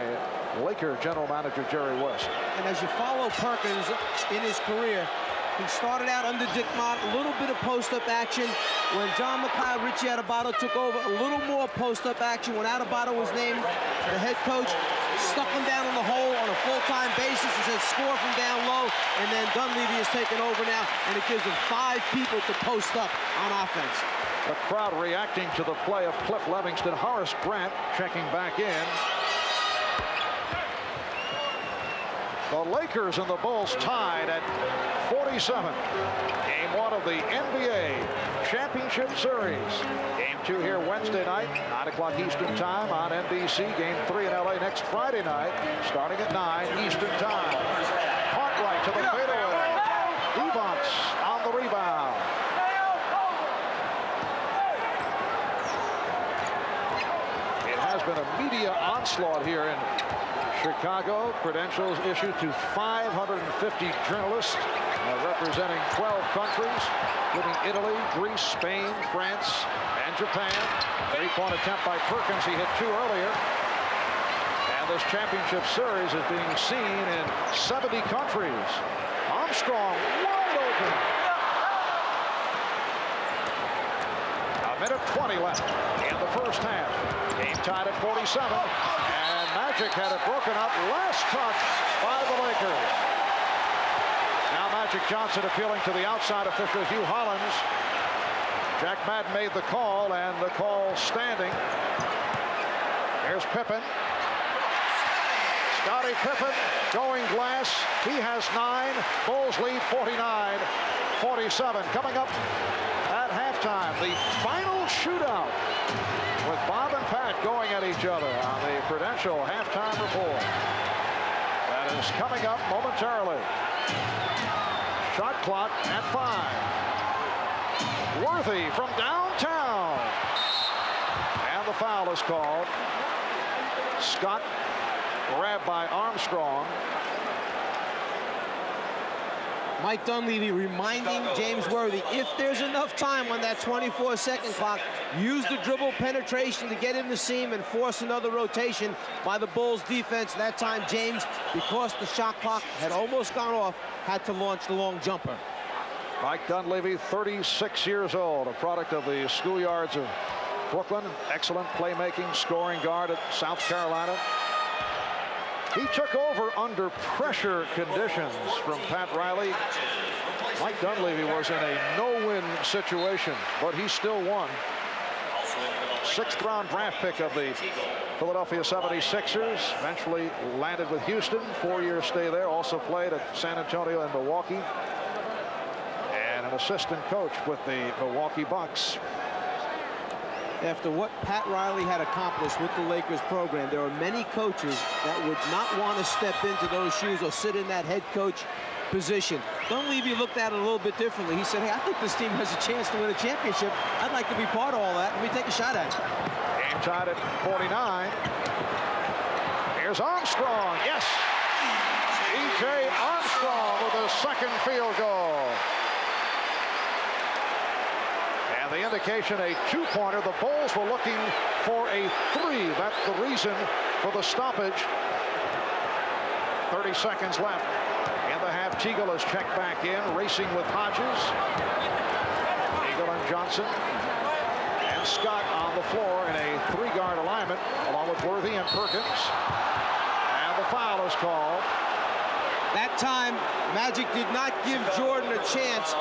Laker general manager Jerry West. And as you follow Perkins in his career, he started out under Dick Mott, a little bit of post-up action. When John McLeod, Richie Adebayo took over, a little more post-up action. When Adebayo was named the head coach, stuck him down in the hole on a full-time basis and said score from down low. And then Dunleavy has taken over now, and it gives him 5 people to post up on offense. The crowd reacting to the play of Cliff Livingston. Horace Grant checking back in. The Lakers and the Bulls tied at 47. Game 1 of the NBA Championship Series. Game 2 here Wednesday night, 9 o'clock Eastern Time on NBC. Game 3 in LA next Friday night, starting at 9 Eastern Time. Cartwright to the fadeaway. Divac on the rebound. It has been a media onslaught here in Chicago. Credentials issued to 550 journalists representing 12 countries, including Italy, Greece, Spain, France, and Japan. 3-point attempt by Perkins. He hit 2 earlier. And this championship series is being seen in 70 countries. Armstrong wide open. A minute 20 left in the first half. Game tied at 47. And Magic had it broken up. Last touch by the Lakers. Now Magic Johnson appealing to the outside official, Hugh Hollins. Jack Madden made the call, and the call standing. Here's Pippen. Scottie Pippen going glass. He has 9. Bulls lead 49-47. Coming up at halftime, the final shootout with Bob and Pat going at each other on the Prudential halftime report. That is coming up momentarily. Shot clock at 5. Worthy from downtown. And the foul is called. Scott grabbed by Armstrong. Mike Dunleavy reminding James Worthy, if there's enough time on that 24-second clock, use the dribble penetration to get in the seam and force another rotation by the Bulls defense. That time, James, because the shot clock had almost gone off, had to launch the long jumper. Mike Dunleavy, 36 years old, a product of the schoolyards of Brooklyn. Excellent playmaking, scoring guard at South Carolina. He took over under pressure conditions from Pat Riley. Mike Dunleavy was in a no-win situation, but he still won. 6th-round draft pick of the Philadelphia 76ers. Eventually landed with Houston. 4-year stay there. Also played at San Antonio and Milwaukee. And an assistant coach with the Milwaukee Bucks. After what Pat Riley had accomplished with the Lakers program, there are many coaches that would not want to step into those shoes or sit in that head coach position. Dunleavy looked at it a little bit differently. He said, hey, I think this team has a chance to win a championship. I'd like to be part of all that. Let me take a shot at it. Game tied at 49. Here's Armstrong. Yes! E.J. Armstrong with a second field goal. And the indication, a two-pointer. The Bulls were looking for a three. That's the reason for the stoppage. 30 seconds left in the half. Teagle is checked back in, racing with Hodges. Teagle and Johnson. And Scott on the floor in a three-guard alignment, along with Worthy and Perkins. And the foul is called. That time, Magic did not give Jordan a chance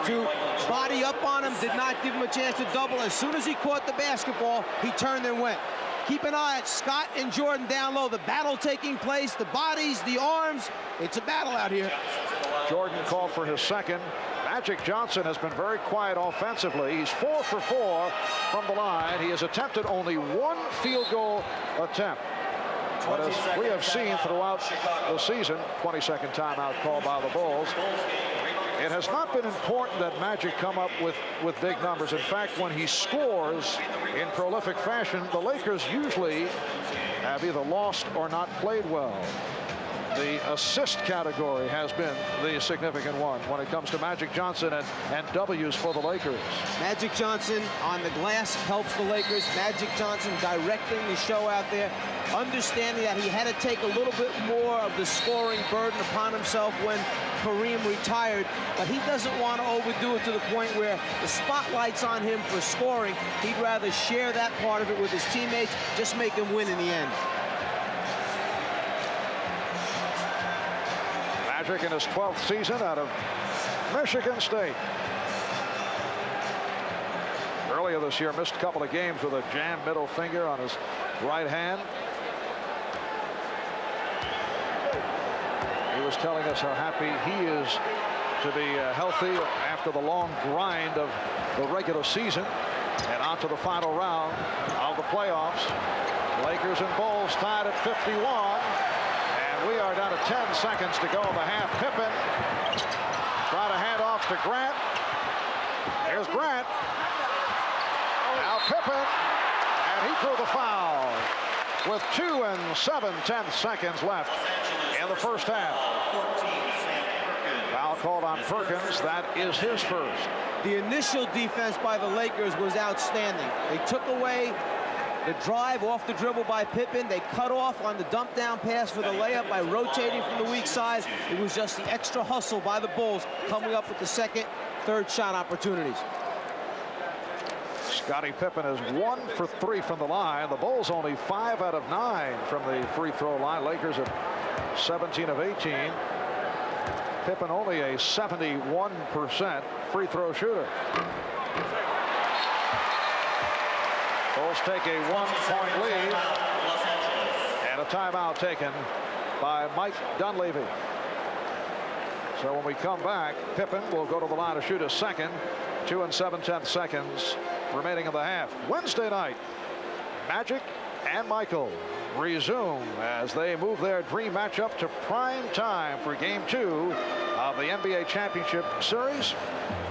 to body up on him, did not give him a chance to double. As soon as he caught the basketball, he turned and went. Keep an eye at Scott and Jordan down low. The battle taking place, the bodies, the arms. It's a battle out here. Jordan called for his second. Magic Johnson has been very quiet offensively. He's 4 for 4 from the line. He has attempted only one field goal attempt. But as we have seen throughout the season, 22nd timeout called by the Bulls. It has not been important that Magic come up with big numbers. In fact, when he scores in prolific fashion, the Lakers usually have either lost or not played well. The assist category has been the significant one when it comes to Magic Johnson and W's for the Lakers. Magic Johnson on the glass helps the Lakers. Magic Johnson directing the show out there, understanding that he had to take a little bit more of the scoring burden upon himself when Kareem retired, but he doesn't want to overdo it to the point where the spotlight's on him for scoring. He'd rather share that part of it with his teammates, just make him win in the end. Magic in his 12th season out of Michigan State. Earlier this year, missed a couple of games with a jammed middle finger on his right hand. He was telling us how happy he is to be healthy after the long grind of the regular season and on to the final round of the playoffs. Lakers and Bulls tied at 51. And we are down to 10 seconds to go in the half. Pippen try to hand off to Grant. There's Grant. Now Pippen, and he drew the foul with 2 7/10 seconds left in the first half. Foul called on Perkins. That is his first. The initial defense by the Lakers was outstanding. They took away the drive off the dribble by Pippen. They cut off on the dump down pass for the layup by rotating from the weak side. It was just the extra hustle by the Bulls coming up with the second, third shot opportunities. Scottie Pippen is 1 for 3 from the line. The Bulls only 5 out of 9 from the free throw line. Lakers at 17 of 18. Pippen only a 71% free throw shooter. Bulls take a 1-point lead and a timeout taken by Mike Dunleavy. So when we come back, Pippen will go to the line to shoot a second. 2 7/10 seconds remaining in the half. Wednesday night, Magic and Michael resume as they move their dream matchup to prime time for Game 2 of the NBA Championship Series.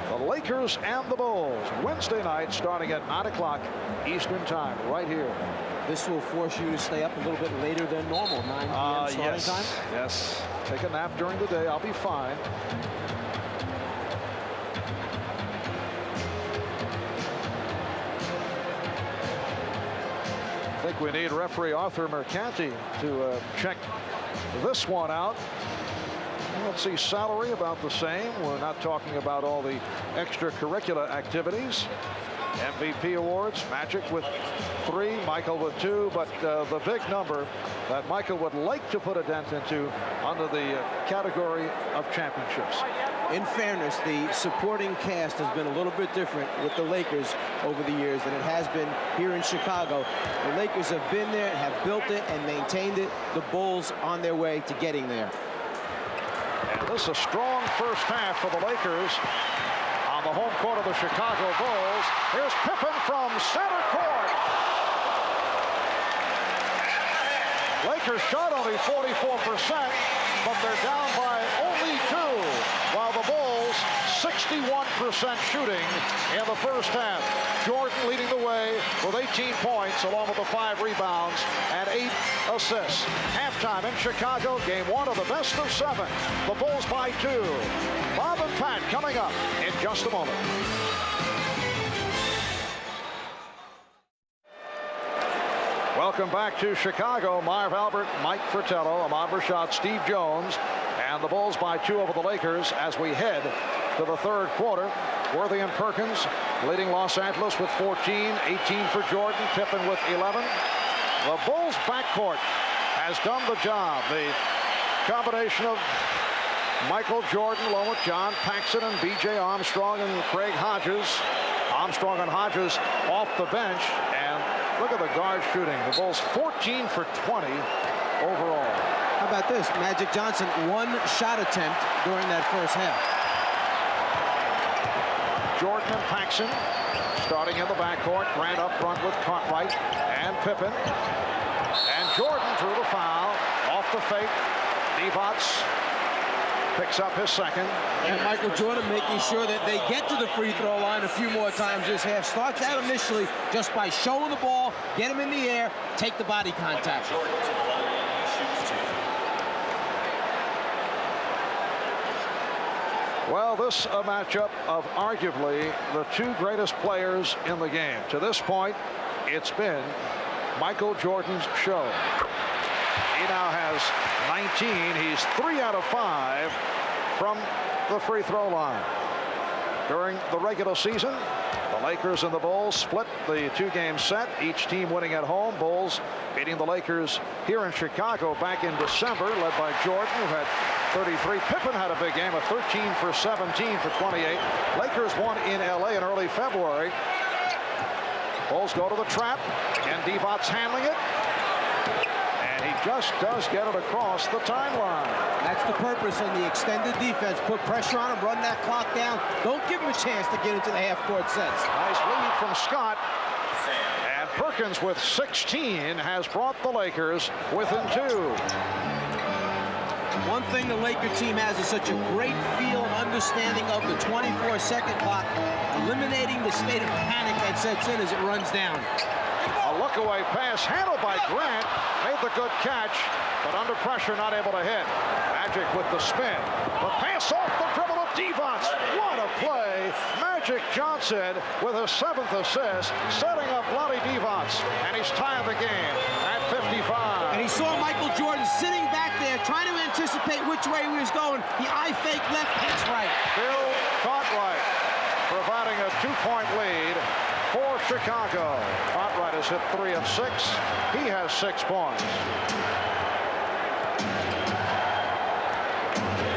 The Lakers and the Bulls, Wednesday night, starting at 9 o'clock Eastern Time, right here. This will force you to stay up a little bit later than normal, 9 p.m. starting time? Yes. Take a nap during the day. I'll be fine. think we need referee Arthur Mercanti to check this one out. Let's see, salary about the same. We're not talking about all the extracurricular activities. MVP awards, Magic with 3, Michael with 2, but the big number that Michael would like to put a dent into under the category of championships. In fairness, the supporting cast has been a little bit different with the Lakers over the years than it has been here in Chicago. The Lakers have been there, have built it, and maintained it. The Bulls on their way to getting there. And this is a strong first half for the Lakers on the home court of the Chicago Bulls. Here's Pippen from center court. Lakers shot only 44%, but they're down by only 2, while the Bulls 61% shooting in the first half. Jordan leading the way with 18 points along with the 5 rebounds and 8 assists. Halftime in Chicago, game 1 of the best of 7. The Bulls by 2. Bob and Pat coming up in just a moment. Welcome back to Chicago. Marv Albert, Mike Fratello, Ahmad Rashad, Steve Jones, and the Bulls by 2 over the Lakers as we head to the third quarter. Worthy and Perkins leading Los Angeles with 14, 18 for Jordan, Pippen with 11. The Bulls backcourt has done the job. The combination of Michael Jordan along with John Paxson and B.J. Armstrong and Craig Hodges. Armstrong and Hodges off the bench, and look at the guard shooting. The Bulls 14 for 20 overall. How about this? Magic Johnson, 1 shot attempt during that first half. Jordan and Paxson starting in the backcourt. Grant up front with Cartwright and Pippen. And Jordan drew the foul off the fake. Divac picks up his second. And Michael Jordan making sure that they get to the free throw line a few more times this half. Starts out initially just by showing the ball, get him in the air, take the body contact. Well, this a matchup of arguably the 2 greatest players in the game. To this point, it's been Michael Jordan's show. He now has 19. He's 3 out of 5 from the free throw line. During the regular season, the Lakers and the Bulls split the 2-game set, each team winning at home. Bulls beating the Lakers here in Chicago back in December, led by Jordan, who had 33. Pippen had a big game, a 13 for 17 for 28. Lakers won in LA in early February. Bulls go to the trap, and Divac's handling it. And he just does get it across the timeline. That's the purpose in the extended defense. Put pressure on him, run that clock down. Don't give him a chance to get into the half-court sets. Nice lead from Scott. And Perkins with 16 has brought the Lakers within 2. One thing the Laker team has is such a great feel and understanding of the 24-second clock, eliminating the state of panic that sets in as it runs down. A look-away pass handled by Grant. Made the good catch, but under pressure, not able to hit. Magic with the spin. The pass off the dribble of Divac. What a play. Magic Johnson with his 7th assist, setting up Vlade Divac. And he's tying the game at 55. And he saw Michael Jordan sitting back there, trying to anticipate which way he was going. He eye-fake left, hits right. Bill Cartwright providing a 2-point lead for Chicago. Cartwright has hit 3 of 6. He has 6 points.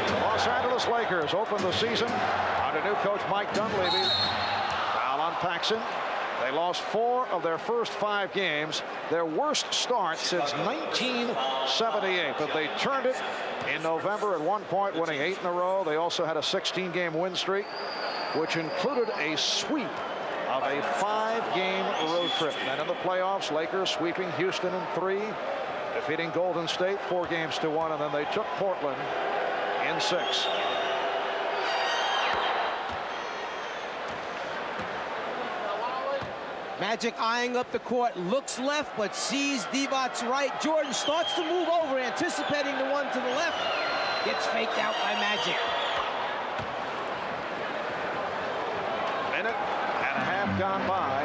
The Los Angeles Lakers open the season under new coach Mike Dunleavy. Foul on Paxson. They lost 4 of their first 5 games, their worst start since 1978. But they turned it in November at one point, winning 8 in a row. They also had a 16-game win streak, which included a sweep of a 5-game road trip. And in the playoffs, Lakers sweeping Houston in 3, defeating Golden State 4-1, and then they took Portland in 6. Magic eyeing up the court, looks left, but sees Divac's right. Jordan starts to move over, anticipating the one to the left. Gets faked out by Magic. Minute and a half gone by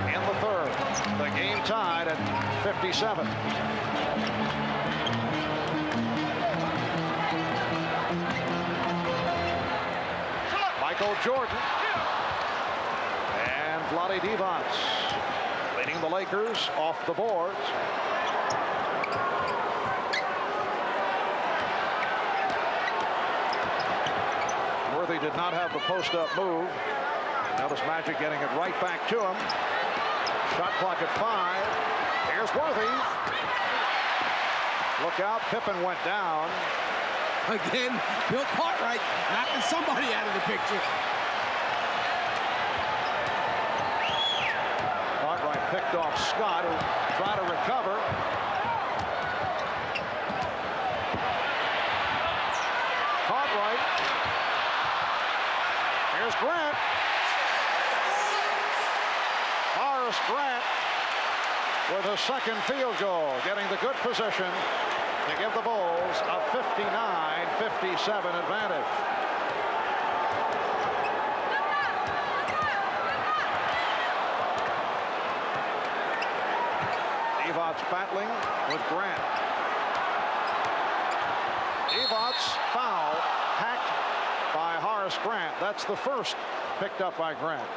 in the third. The game tied at 57. Michael Jordan and Vlade Divac leading the Lakers off the boards. Worthy did not have the post-up move. Notice Magic getting it right back to him. Shot clock at 5. Here's Worthy. Look out, Pippen went down. Again, Bill Cartwright knocking somebody out of the picture. Cartwright picked off Scott, who tried to recover. Cartwright. Here's Grant. Horace Grant with a second field goal, getting the good position to give the Bulls a 59-57 advantage. Divac battling with Grant. Divac foul, hacked by Horace Grant. That's the first picked up by Grant.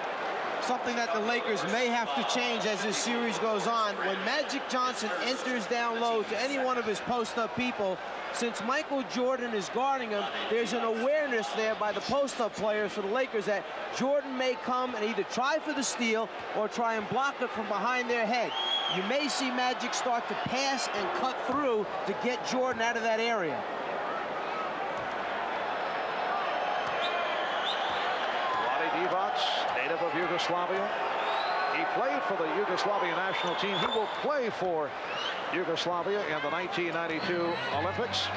Something that the Lakers may have to change as this series goes on. When Magic Johnson enters down low to any one of his post-up people, since Michael Jordan is guarding him, there's an awareness there by the post-up players for the Lakers that Jordan may come and either try for the steal or try and block it from behind their head. You may see Magic start to pass and cut through to get Jordan out of that area. Vlade Divac, native of Yugoslavia. He played for the Yugoslavia national team. He will play for Yugoslavia in the 1992 Olympics.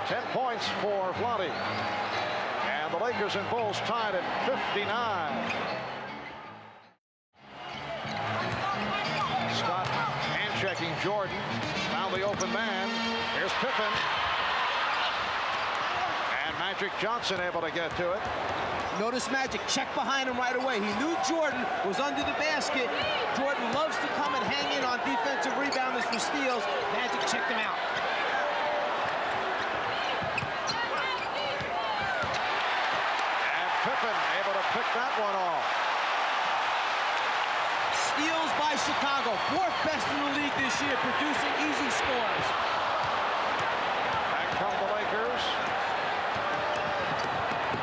10 points for Vlade. And the Lakers and Bulls tied at 59. Scott hand-checking Jordan. Found the open man. Here's Pippen. And Magic Johnson able to get to it. Notice Magic check behind him right away. He knew Jordan was under the basket. Jordan loves to come and hang in on defensive rebounders for steals. Magic checked him out. And Pippen able to pick that one off. Steals by Chicago. 4th best in the league this year, producing easy scores. Back come the Lakers.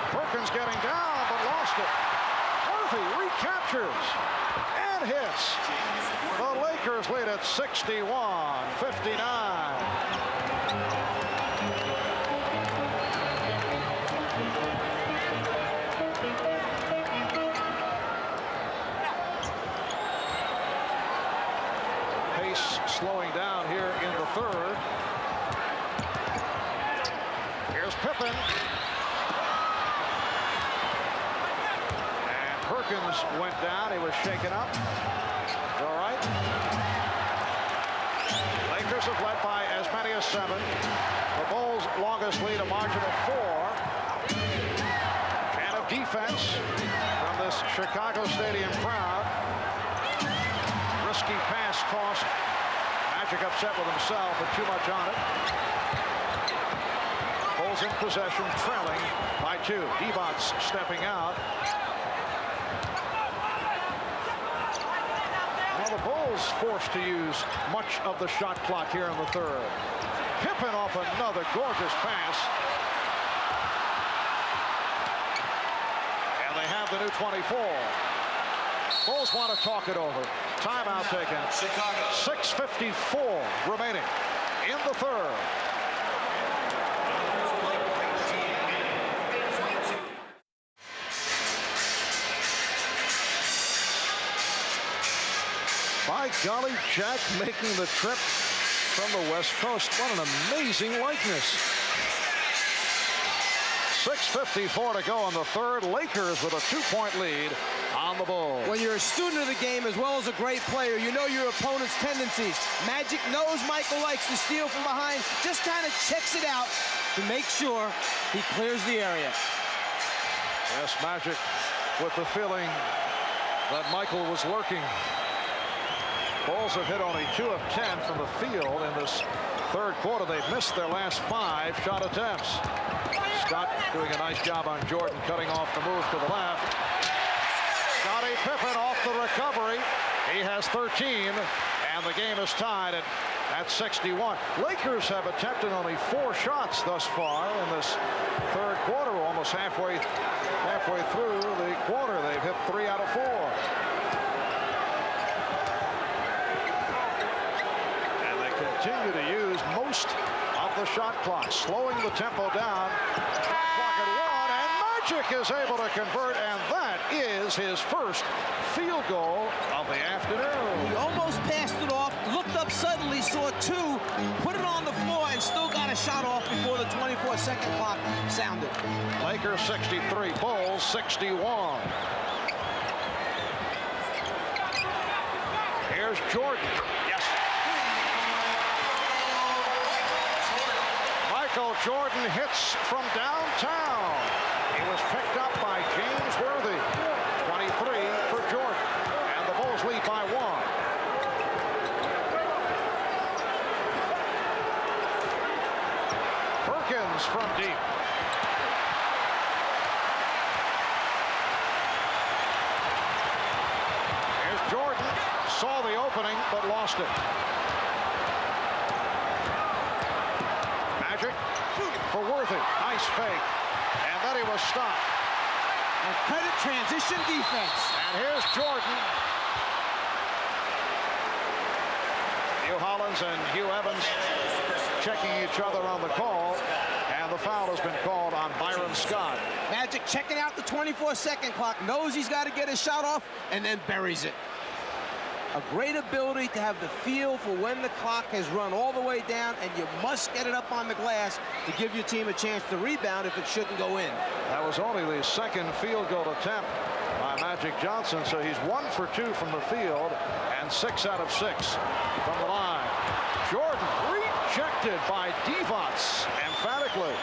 Perkins getting down, but lost it. Worthy recaptures and hits. The Lakers lead at 61-59. Pace slowing down here in the third. Here's Pippen. Perkins went down. He was shaken up. All right. Lakers have led by as many as 7. The Bulls' longest lead, a margin of 4. And of defense from this Chicago Stadium crowd. Risky pass tossed. Magic upset with himself and too much on it. Bulls in possession, trailing by 2. Divac stepping out. The Bulls forced to use much of the shot clock here in the third. Pippen off another gorgeous pass. And they have the new 24. Bulls want to talk it over. Timeout taken. 6:54 remaining in the third. By golly, Jack making the trip from the West Coast. What an amazing likeness. 6:54 to go in the third. Lakers with a 2-point lead on the Bulls. When you're a student of the game as well as a great player, you know your opponent's tendencies. Magic knows Michael likes to steal from behind, just kind of checks it out to make sure he clears the area. Yes, Magic with the feeling that Michael was lurking. Bulls have hit only 2 of 10 from the field in this third quarter. They've missed their last 5 shot attempts. Scott doing a nice job on Jordan, cutting off the move to the left. Scottie Pippen off the recovery. He has 13, and the game is tied at 61. Lakers have attempted only 4 shots thus far in this third quarter. Almost halfway through the quarter. They've hit 3 out of 4. And they continue to use most of the shot clock, slowing the tempo down. Shot clock at 1, and Magic is able to convert, and that is his first field goal of the afternoon. He almost passed it off, looked up suddenly, saw 2, put it on the floor, and still got a shot off before the 24-second clock sounded. Lakers 63, Bulls 61. Here's Jordan. Yes. Michael Jordan hits from downtown. He was picked up by James Worthy. 23 for Jordan. And the Bulls lead by 1. Perkins from deep. Here's Jordan. Saw the opening, but lost it. Magic for Worthy. Nice fake. And then he was stopped. And credit transition defense. And here's Jordan. Hugh Hollins and Hugh Evans checking each other on the call. And the foul has been called on Byron Scott. Magic checking out the 24-second clock, knows he's got to get his shot off, and then buries it. A great ability to have the feel for when the clock has run all the way down, and you must get it up on the glass to give your team a chance to rebound if it shouldn't go in. That was only the second field goal attempt by Magic Johnson, so he's 1 for 2 from the field and 6 out of 6 from the line. Jordan rejected by Divac emphatically.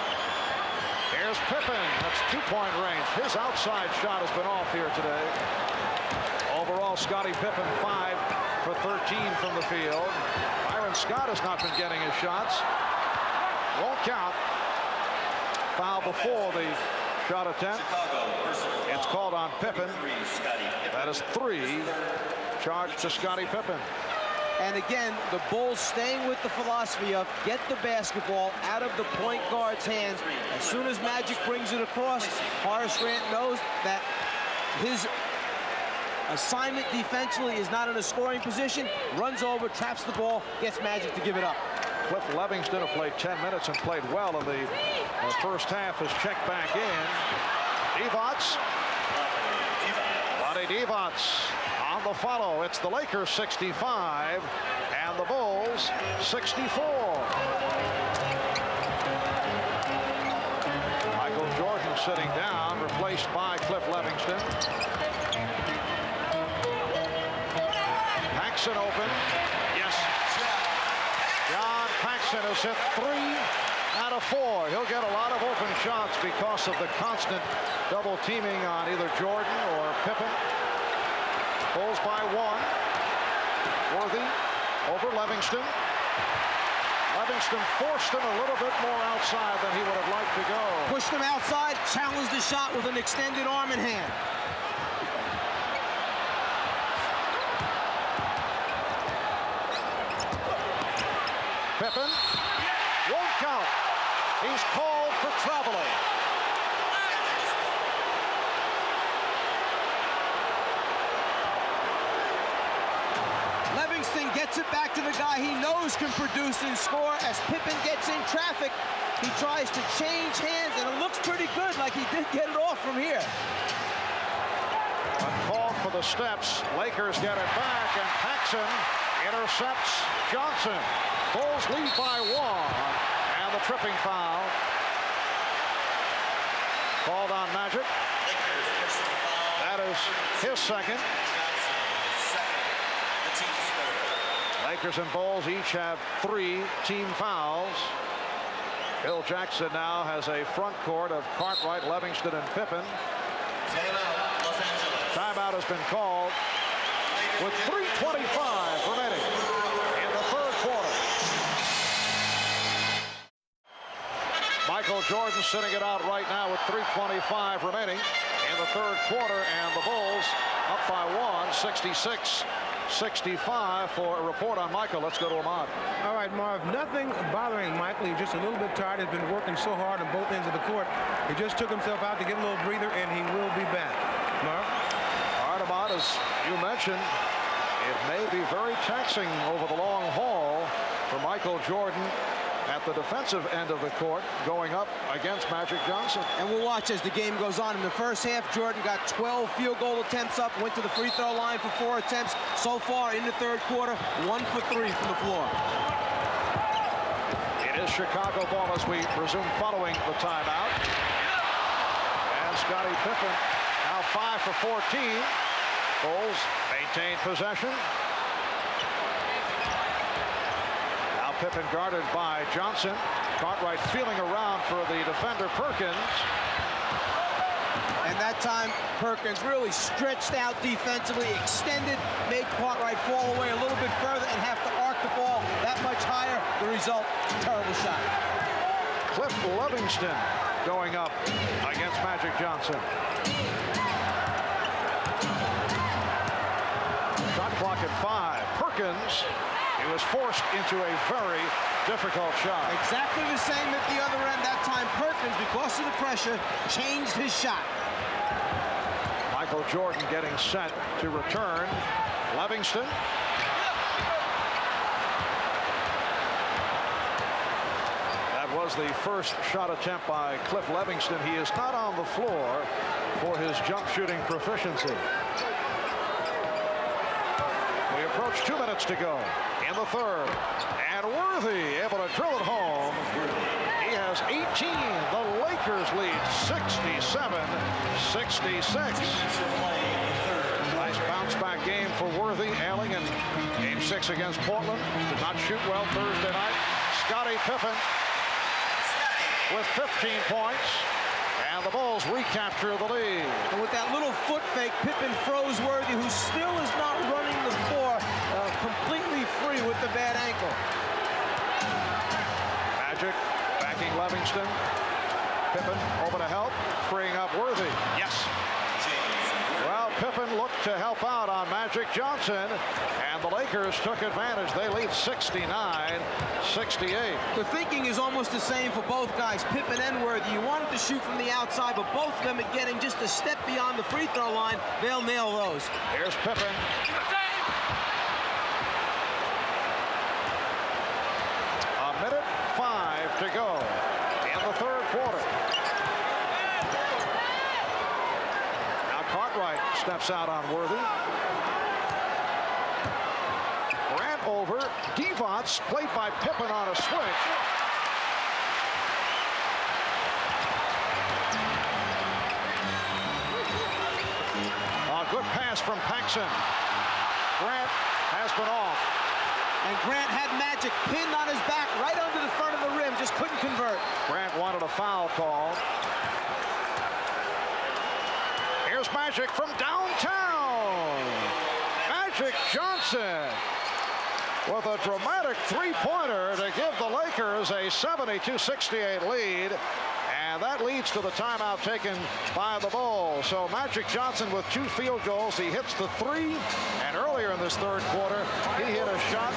Here's Pippen. That's 2-point range. His outside shot has been off here today. Overall, Scottie Pippen 5 for 13 from the field. Byron Scott has not been getting his shots. Won't count. Foul before the shot attempt. It's called on Pippen. That is 3 charged to Scottie Pippen. And again, the Bulls staying with the philosophy of get the basketball out of the point guard's hands. As soon as Magic brings it across, Horace Grant knows that his assignment defensively is not in a scoring position, runs over, traps the ball, gets Magic to give it up. Cliff Levingston, who played 10 minutes and played well in the first half, has checked back in. Divac. Vlade Divac on the follow. It's the Lakers 65 and the Bulls 64. Michael Jordan sitting down, replaced by Cliff Levingston. Paxson open. Yes. John Paxson has hit 3 out of 4. He'll get a lot of open shots because of the constant double teaming on either Jordan or Pippen. Bulls by 1. Worthy over Levingston. Levingston forced him a little bit more outside than he would have liked to go. Pushed him outside, challenged the shot with an extended arm and hand. Pippen won't count. He's called for traveling. Levingston gets it back to the guy he knows can produce and score. As Pippen gets in traffic, he tries to change hands, and it looks pretty good, like he did get it off from here. Called for the steps. Lakers get it back, and Paxson intercepts Johnson. Bulls lead by 1, and the tripping foul called on Magic. That is his second. Lakers and Bulls each have 3 team fouls. Phil Jackson now has a front court of Cartwright, Levingston, and Pippen. Timeout has been called. with 3:25 remaining in the third quarter. Michael Jordan sitting it out right now with 3:25 remaining in the third quarter, and the Bulls up by one, 66-65. For a report on Michael, let's go to Ahmad. All right, Marv, nothing bothering Michael. He's just a little bit tired. He's been working so hard on both ends of the court. He just took himself out to get a little breather, and he will be back. Marv? All right, Ahmad, as you mentioned, it may be very taxing over the long haul for Michael Jordan at the defensive end of the court, going up against Magic Johnson. And we'll watch as the game goes on. In the first half, Jordan got 12 field goal attempts up, went to the free throw line for 4 attempts. So far in the third quarter, 1 for 3 from the floor. It is Chicago ball as we resume following the timeout. And Scottie Pippen now 5 for 14. Bulls maintain possession. Pippen guarded by Johnson. Cartwright feeling around for the defender Perkins. And that time, Perkins really stretched out defensively, extended, made Cartwright fall away a little bit further and have to arc the ball that much higher. The result, terrible shot. Cliff Levingston going up against Magic Johnson. Shot clock at 5. Perkins. He was forced into a very difficult shot. Exactly the same at the other end. That time, Perkins, because of the pressure, changed his shot. Michael Jordan getting set to return. Levingston. That was the first shot attempt by Cliff Levingston. He is not on the floor for his jump shooting proficiency. We approach 2 minutes to go in the third, and Worthy able to drill it home. He has 18. The Lakers lead 67-66. Nice bounce back game for Worthy. Ailing in game 6 against Portland. Did not shoot well Thursday night. Scottie Pippen with 15 points. And the Bulls recapture the lead. And with that little foot fake, Pippen froze Worthy, who still is not running the floor completely free with the bad ankle. Magic backing Levingston. Pippen over to help, freeing up Worthy. Yes. Well, Pippen looked to help out on Magic Johnson, and the Lakers took advantage. They lead 69-68. The thinking is almost the same for both guys, Pippen and Worthy. You wanted to shoot from the outside, but both of them are getting just a step beyond the free throw line. They'll nail those. Here's Pippen. A minute 5 to go in the third quarter. Now Cartwright steps out on Worthy. Grant over. Divac played by Pippen on a switch. A good pass from Paxson. Grant has been off. And Grant had Magic pinned on his back right under the front of the rim, just couldn't convert. Grant wanted a foul call. Here's Magic from downtown. Magic Johnson with a dramatic three-pointer to give the Lakers a 72-68 lead. And that leads to the timeout taken by the Bulls. So Magic Johnson with 2 field goals. He hits the 3. And earlier in this third quarter, he hit a shot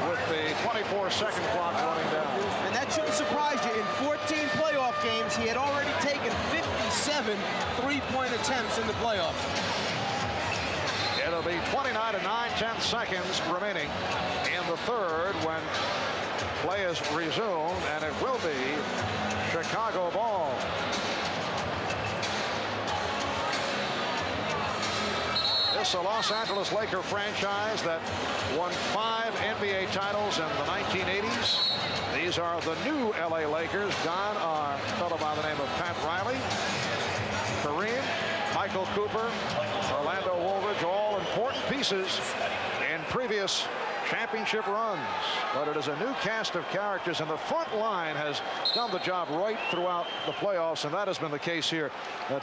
with the 24-second clock running down. And that shouldn't surprise you. In 14 playoff games, he had already taken 57 three-point attempts in the playoffs. It'll be 29 and 9/10 seconds remaining in the third when play is resumed, and it will be Chicago ball. This is a Los Angeles Laker franchise that won 5 NBA titles in the 1980s. These are the new LA Lakers. Gone are a fellow by the name of Pat Riley, Kareem, Michael Cooper, Orlando Woolridge, all important pieces in previous championship runs. But it is a new cast of characters, and the front line has done the job right throughout the playoffs, and that has been the case here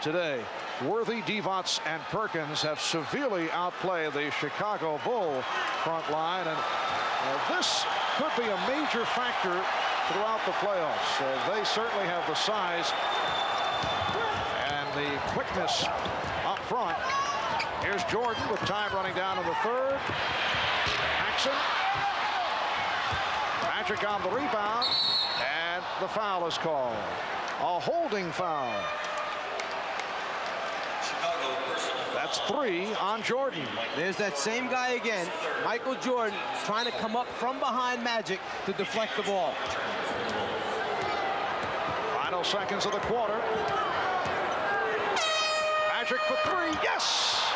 today. Worthy, Divac, and Perkins have severely outplayed the Chicago Bull front line, and this could be a major factor throughout the playoffs. They certainly have the size and the quickness up front. Here's Jordan with time running down in the third. Paxson. Magic on the rebound, and the foul is called. A holding foul. That's 3 on Jordan. There's that same guy again, Michael Jordan, trying to come up from behind Magic to deflect the ball. Final seconds of the quarter. Magic for 3. Yes!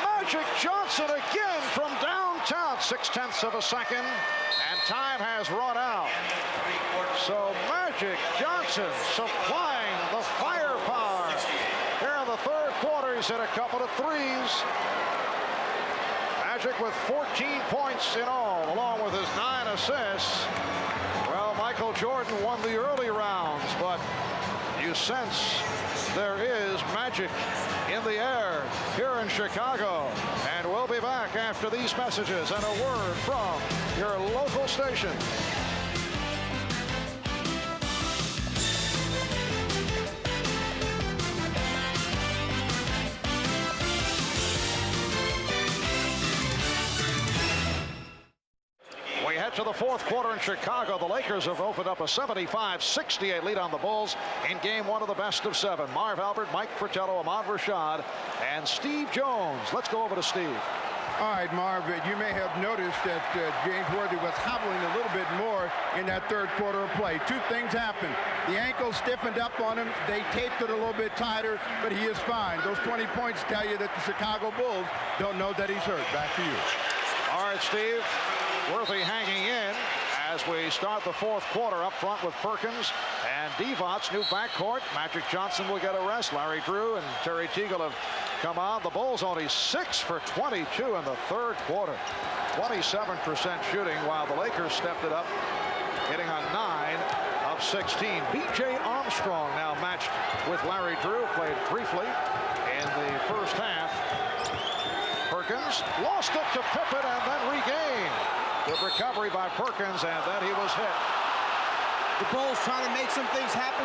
Magic Johnson again from downtown. 0.6 of a second, and time has run out. So Magic Johnson supplying the firepower. Here in the third quarter, he's hit a couple of threes. Magic with 14 points in all, along with his 9 assists. Well, Michael Jordan won the early rounds, but you sense there is magic in the air here in Chicago. And we'll be back after these messages and a word from your local station. We head to the fourth quarter in Chicago. The Lakers have opened up a 75-68 lead on the Bulls in game 1 of the best of 7. Marv Albert, Mike Fratello, Ahmad Rashad, and Steve Jones. Let's go over to Steve. All right, Marv, you may have noticed that James Worthy was hobbling a little bit more in that third quarter of play. 2 things happened. The ankle stiffened up on him. They taped it a little bit tighter, but he is fine. Those 20 points tell you that the Chicago Bulls don't know that he's hurt. Back to you. All right, Steve. Worthy hanging in as we start the fourth quarter up front with Perkins and Divac. New backcourt. Magic Johnson will get a rest. Larry Drew and Terry Teagle have come on. The Bulls only 6 for 22 in the third quarter. 27% shooting, while the Lakers stepped it up, hitting on 9 of 16. B.J. Armstrong now matched with Larry Drew. Played briefly in the first half. Perkins lost it to Pippen and then regained. Good recovery by Perkins, and then he was hit. The Bulls trying to make some things happen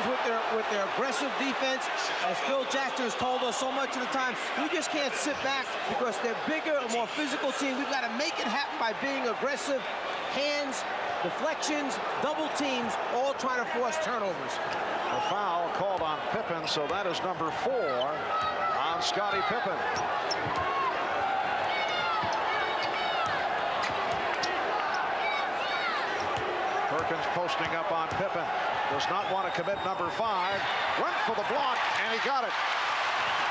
with their aggressive defense. As Phil Jackson has told us so much of the time, we just can't sit back because they're bigger, a more physical team. We've got to make it happen by being aggressive. Hands, deflections, double teams, all trying to force turnovers. A foul called on Pippen, so that is number 4 on Scottie Pippen. Perkins posting up on Pippen. Does not want to commit number 5. Went for the block, and he got it.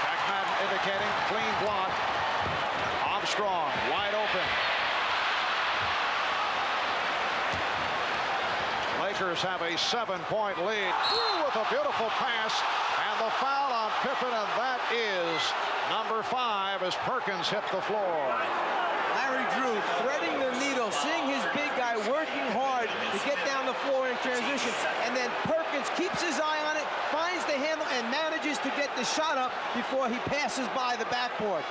Pac-Man indicating clean block. Armstrong wide open. Lakers have a 7-point lead. Through with a beautiful pass, and the foul on Pippen, and that is number 5 as Perkins hit the floor. Larry Drew threading the needle, seeing his big guy working hard to get down the floor in transition, and then Perkins keeps his eye on it, finds the handle, and manages to get the shot up before he passes by the backboard.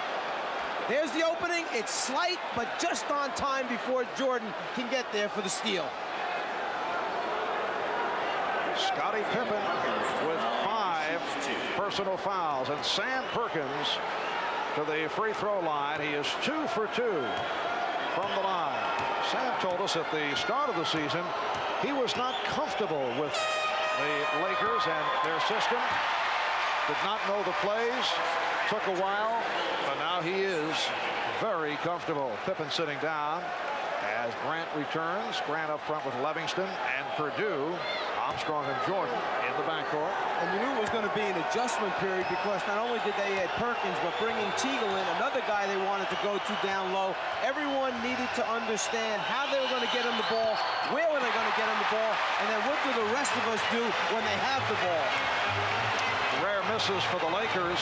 There's the opening. It's slight, but just on time before Jordan can get there for the steal. Scottie Pippen with 5 personal fouls, and Sam Perkins to the free throw line. He is 2 for 2 from the line. Sam told us at the start of the season he was not comfortable with the Lakers and their system. Did not know the plays. Took a while, but now he is very comfortable. Pippen sitting down as Grant returns. Grant up front with Livingston and Purdue. Armstrong and Jordan in the backcourt. And you knew it was going to be an adjustment period because not only did they add Perkins, but bringing Teagle in, another guy they wanted to go to down low. Everyone needed to understand how they were going to get him the ball, where were they going to get him the ball, and then what do the rest of us do when they have the ball. Rare misses for the Lakers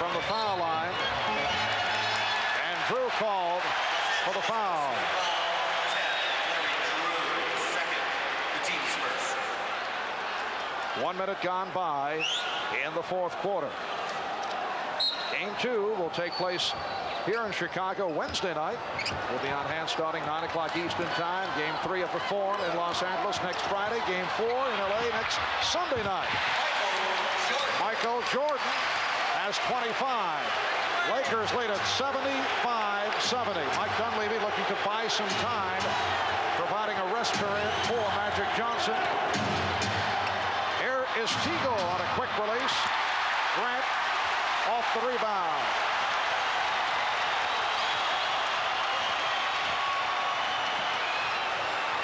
from the foul line. And Drew called for the foul. 1 minute gone by in the fourth quarter. Game 2 will take place here in Chicago Wednesday night. We'll be on hand starting 9 o'clock Eastern time. Game 3 of the Forum in Los Angeles next Friday. Game 4 in LA next Sunday night. Michael Jordan has 25. Lakers lead at 75-70. Mike Dunleavy looking to buy some time, providing a rest period for Magic Johnson. Here is Teagle on a quick release. Grant off the rebound.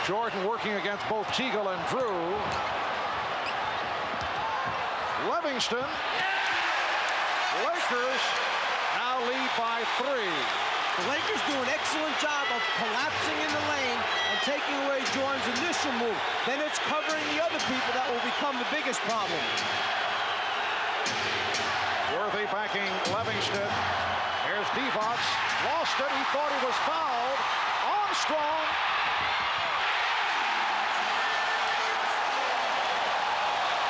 Jordan working against both Teagle and Drew. Livingston. Lakers now lead by 3. The Lakers do an excellent job of collapsing in the lane and taking away Jordan's initial move. Then it's covering the other people that will become the biggest problem. Worthy backing Livingston. Here's Divac. Lost it. He thought he was fouled. Armstrong.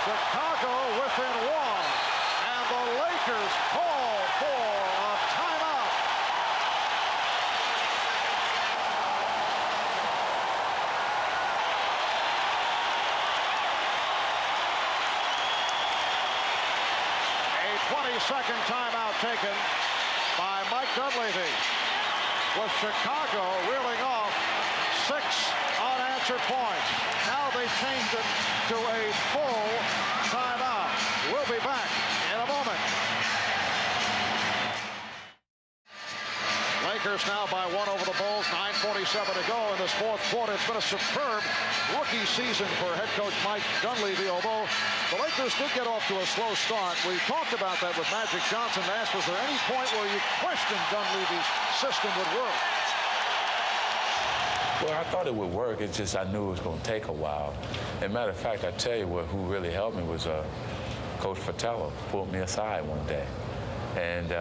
Chicago within 1. And the Lakers call for a timeout. A 20-second timeout taken by Mike Dunleavy, with Chicago reeling off 6 unanswered points. Now they've changed it to a full timeout. We'll be back in a moment. Lakers now by 1 over the Bulls. 9:47 to go in this fourth quarter. It's been a superb rookie season for head coach Mike Dunleavy, although the Lakers did get off to a slow start. We talked about that with Magic Johnson. Asked, was there any point where you questioned Dunleavy's system would work? Well, I thought it would work. It's just I knew it was going to take a while. As a matter of fact, I tell you who really helped me was Coach Fratello. Pulled me aside one day. And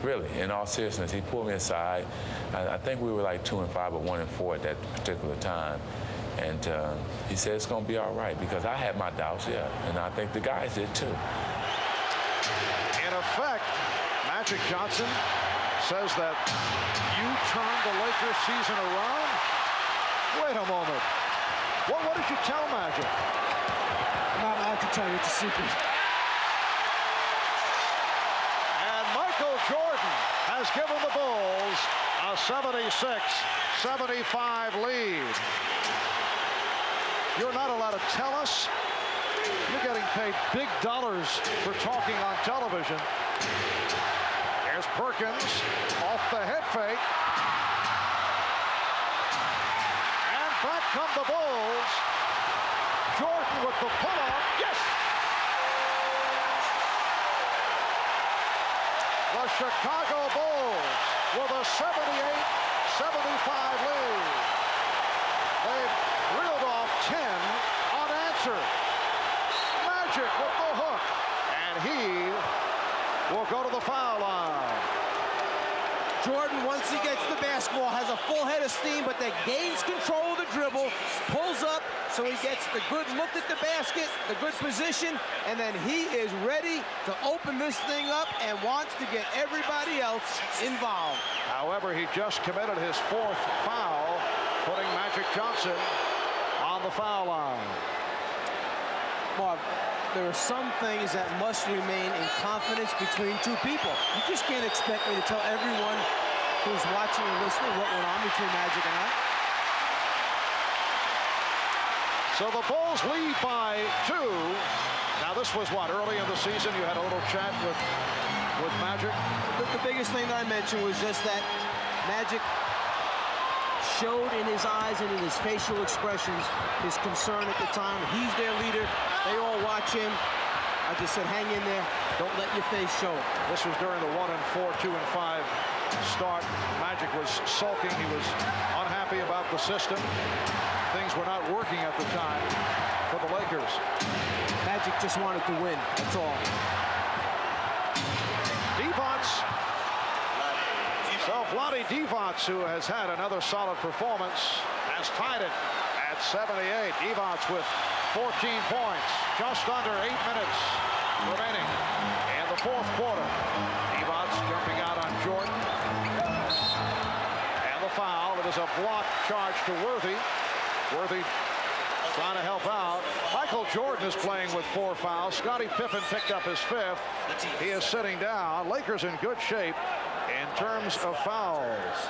really, in all seriousness, he pulled me aside. I think we were like 2-5 or 1-4 at that particular time. And he said it's going to be all right, because I had my doubts, yeah. And I think the guys did too. In effect, Magic Johnson says that you turned the Lakers season around. Wait a moment. What did you tell Magic? I'm not allowed to tell you. It's a secret. And Michael Jordan has given the Bulls a 76-75 lead. You're not allowed to tell us. You're getting paid big dollars for talking on television. Here's Perkins off the head fake. And back come the Bulls. Jordan with the pull-up. Yes! The Chicago Bulls with a 78-75 lead. They've reeled off 10 unanswered. Magic with the hook. And he will go to the foul line. Jordan, once he gets the basketball, has a full head of steam, but then gains control of the dribble, pulls up, so he gets the good look at the basket, the good position, and then he is ready to open this thing up and wants to get everybody else involved. However, he just committed his 4th foul, putting Magic Johnson on the foul line. Mark, there are some things that must remain in confidence between two people. You just can't expect me to tell everyone who's watching and listening what went on between Magic and I. So the Bulls lead by 2. Now this was what, early in the season? You had a little chat with Magic? The biggest thing that I mentioned was just that Magic showed in his eyes and in his facial expressions his concern at the time. He's their leader. They all watch him. I just said, hang in there. Don't let your face show. This was during the 1-4, 2-5 start. Magic was sulking. He was unhappy about the system. Things were not working at the time for the Lakers. Magic just wanted to win. That's all. Divac. Vlade Divac, who has had another solid performance, has tied it at 78. Divac with 14 points, just under 8 minutes remaining in the fourth quarter. Divac jumping out on Jordan. And the foul. It is a block charge to Worthy. Worthy trying to help out. Michael Jordan is playing with 4 fouls. Scottie Pippen picked up his 5th. He is sitting down. Lakers in good shape in terms of fouls.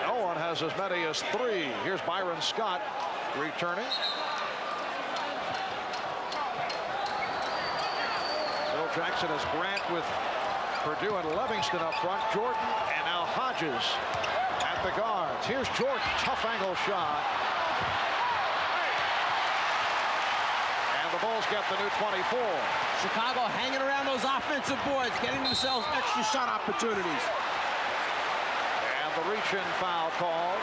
No one has as many as 3. Here's Byron Scott returning. Phil Jackson has Grant with Purdue and Livingston up front. Jordan and now Hodges at the guards. Here's Jordan, tough angle shot. And the Bulls get the new 24. Chicago hanging around those offensive boards, getting themselves extra shot opportunities. And the reach-in foul called.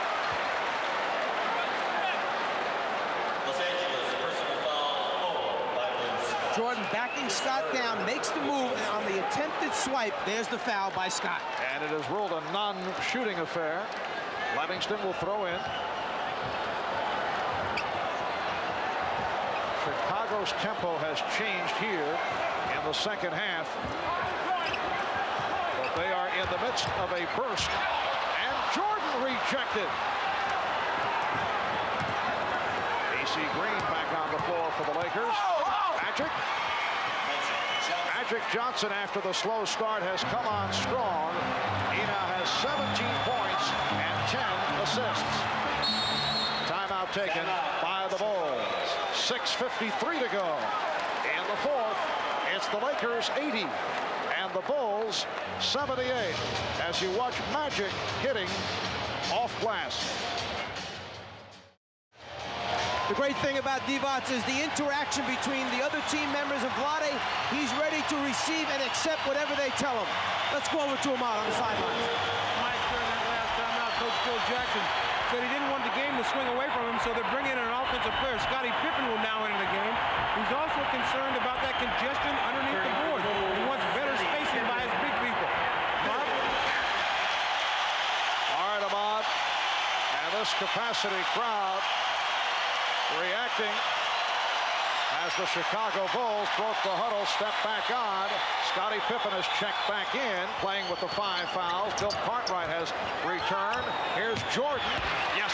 Jordan backing Scott down, makes the move, and on the attempted swipe, there's the foul by Scott. And it is ruled a non-shooting affair. Livingston will throw in. Chicago's tempo has changed here in the second half. But they are in the midst of a burst. And Jordan rejected. AC Green back on the floor for the Lakers. Magic Johnson, after the slow start, has come on strong. He now has 17 points and 10 assists. Timeout taken by the Bulls. 6:53 to go. In the fourth, it's the Lakers 80 and the Bulls 78 as you watch Magic hitting off glass. The great thing about Divac is the interaction between the other team members and Vlade. He's ready to receive and accept whatever they tell him. Let's go over to him out on the sidelines. Mike, during that last timeout, Coach Phil Jackson said he didn't want the game to swing away from him, so they're bringing in an offensive player. Scottie Pippen will now enter the game. He's also concerned about that congestion underneath the board. He wants better spacing by his big people. Mark? All right, Ahmad. And this capacity crowd reacting as the Chicago Bulls broke the huddle, step back on. Scottie Pippen is checked back in, playing with the 5 fouls. Bill Cartwright has returned. Here's Jordan. Yes.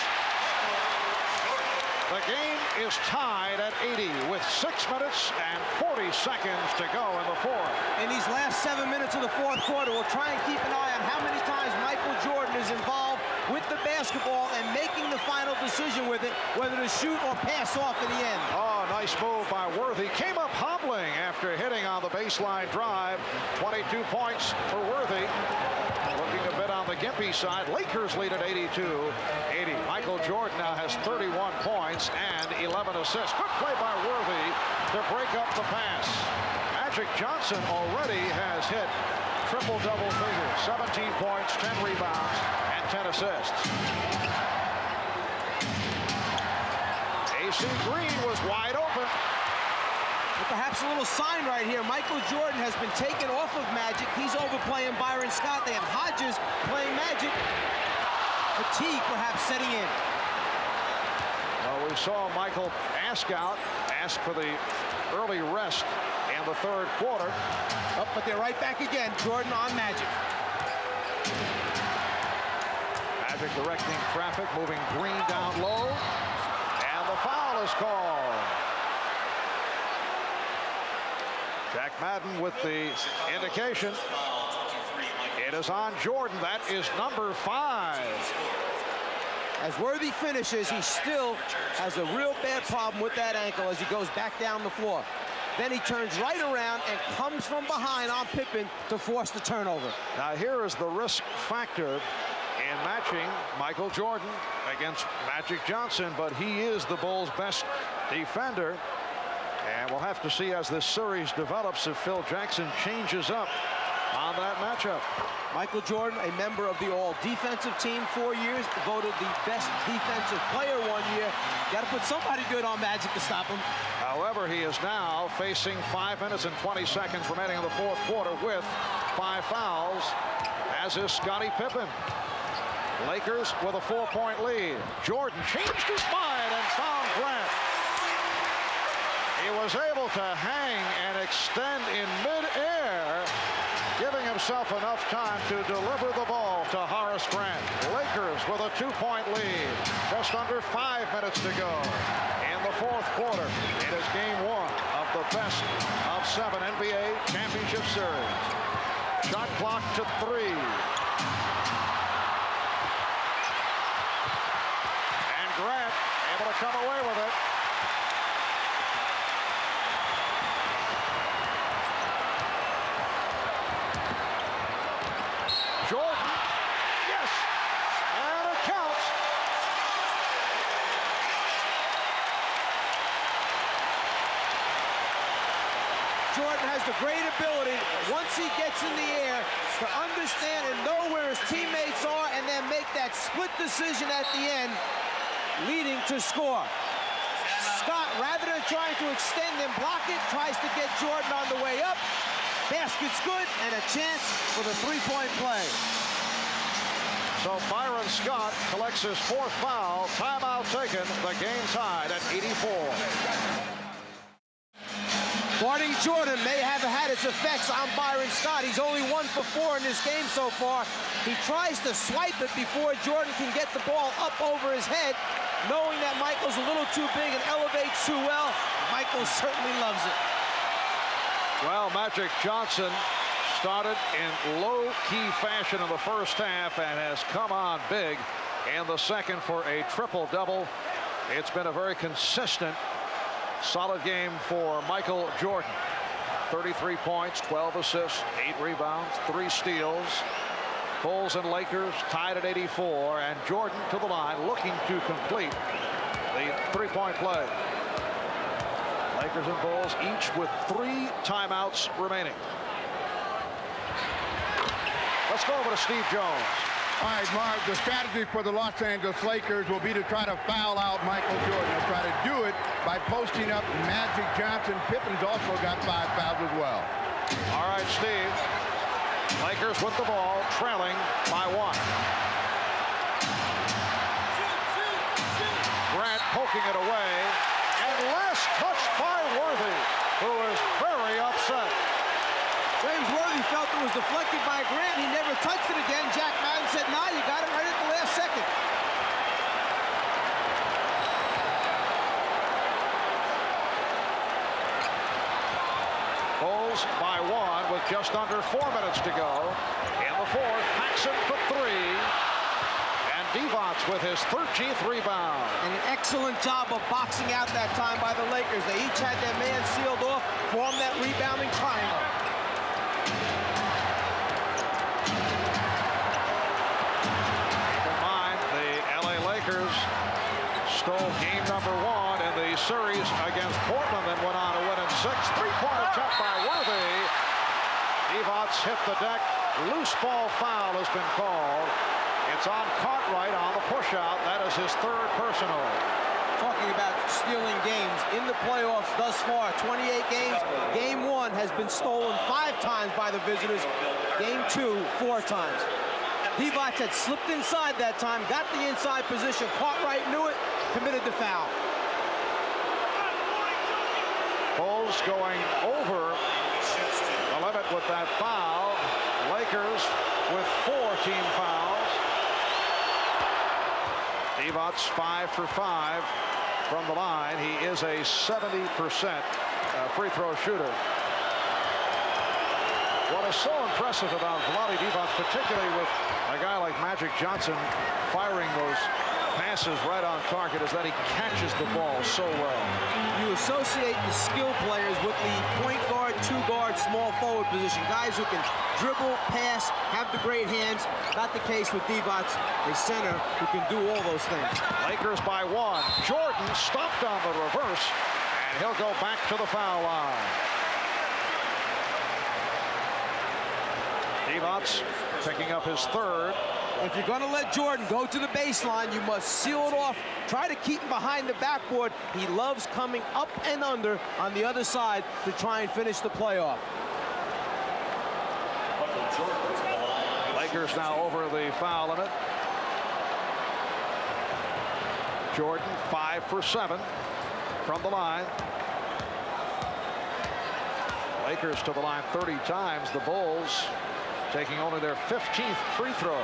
The game is tied at 80 with 6 minutes and 40 seconds to go in the fourth. In these last 7 minutes of the fourth quarter, we'll try and keep an eye on how many times Michael Jordan is involved with the basketball and making the final decision with it, whether to shoot or pass off in the end. Oh, nice move by Worthy. Came up hobbling after hitting on the baseline drive. 22 points for Worthy. Looking a bit on the Gimpy side. Lakers lead at 82-80. Michael Jordan now has 31 points and 11 assists. Good play by Worthy to break up the pass. Magic Johnson already has hit triple-double figures. 17 points, 10 rebounds, and 10 assists. AC Green was wide open. But perhaps a little sign right here. Michael Jordan has been taken off of Magic. He's overplaying Byron Scott. They have Hodges playing Magic. Fatigue perhaps setting in. Well, we saw Michael ask for the early rest in the third quarter. Oh, but they're right back again. Jordan on Magic. Magic directing traffic, moving Green down low. And the foul is called. Jack Madden with the indication. It is on Jordan. That is number 5. As Worthy finishes, he still has a real bad problem with that ankle as he goes back down the floor. Then he turns right around and comes from behind on Pippen to force the turnover. Now here is the risk factor in matching Michael Jordan against Magic Johnson, but he is the Bulls' best defender. And we'll have to see as this series develops if Phil Jackson changes up on that matchup. Michael Jordan, a member of the all-defensive team 4 years, voted the best defensive player 1 year. Got to put somebody good on Magic to stop him. However, he is now facing 5 minutes and 20 seconds remaining in the fourth quarter with 5 fouls, as is Scottie Pippen. Lakers with a 4-point lead. Jordan changed his mind and found Grant. He was able to hang and extend in midair, giving himself enough time to deliver the ball to Horace Grant. Lakers with a 2-point lead. Just under 5 minutes to go in the fourth quarter. It is game 1 of the best of 7 NBA championship series. Shot clock to 3. And Grant able to come away with it. Jordan, yes, and it counts. Jordan has the great ability, once he gets in the air, to understand and know where his teammates are and then make that split decision at the end, leading to score. Scott, rather than trying to extend and block it, tries to get Jordan on the way up. Basket's good, and a chance for the 3-point play. So Byron Scott collects his 4th foul. Timeout taken. The game tied at 84. Guarding Jordan may have had its effects on Byron Scott. He's only 1 for 4 in this game so far. He tries to swipe it before Jordan can get the ball up over his head, knowing that Michael's a little too big and elevates too well. Michael certainly loves it. Well, Magic Johnson started in low-key fashion in the first half and has come on big in the second for a triple-double. It's been a very consistent, solid game for Michael Jordan. 33 points, 12 assists, 8 rebounds, 3 steals. Bulls and Lakers tied at 84, and Jordan to the line looking to complete the 3-point play. Lakers and Bulls each with 3 timeouts remaining. Let's go over to Steve Jones. All right, Mark, the strategy for the Los Angeles Lakers will be to try to foul out Michael Jordan. They'll try to do it by posting up Magic Johnson. Pippen's also got 5 fouls as well. All right, Steve. Lakers with the ball, trailing by 1. Grant poking it away, and last touched by Worthy, who is very upset. James Worthy felt it was deflected by Grant. He never touched it again. Jack Madden said, "Nah, you got it right at the last second." Bulls by 1 with just under 4 minutes to go. In the fourth, Paxson for 3. And Divac with his 13th rebound. And an excellent job of boxing out that time by the Lakers. They each had their man sealed off, formed that rebounding triangle. Keep in mind, the LA Lakers stole game number 1 in the series against Portland, then went on to win in 6. 3-point attempt by Worthy. Divac hit the deck. Loose ball foul has been called. It's on Cartwright on the push-out. That is his 3rd personal. Talking about stealing games in the playoffs thus far, 28 games. Game 1 has been stolen 5 times by the visitors. Game 2, 4 times. Divac had slipped inside that time, got the inside position. Cartwright knew it, committed the foul. Bulls going over the limit with that foul. Lakers with 4 team fouls. Divac 5 for 5 from the line. He is a 70% free throw shooter. What is so impressive about Vlade Divac, particularly with a guy like Magic Johnson firing those passes right on target, is that he catches the ball so well. You associate the skill players with the point guard, 2-guard, small forward position. Guys who can dribble, pass, have the great hands. Not the case with Divac, a center who can do all those things. Lakers by 1. Jordan stopped on the reverse, and he'll go back to the foul line. Divac picking up his 3rd. If you're going to let Jordan go to the baseline, you must seal it off. Try to keep him behind the backboard. He loves coming up and under on the other side to try and finish the playoff. Lakers now over the foul limit. Jordan 5 for 7 from the line. Lakers to the line 30 times. The Bulls taking only their 15th free throw.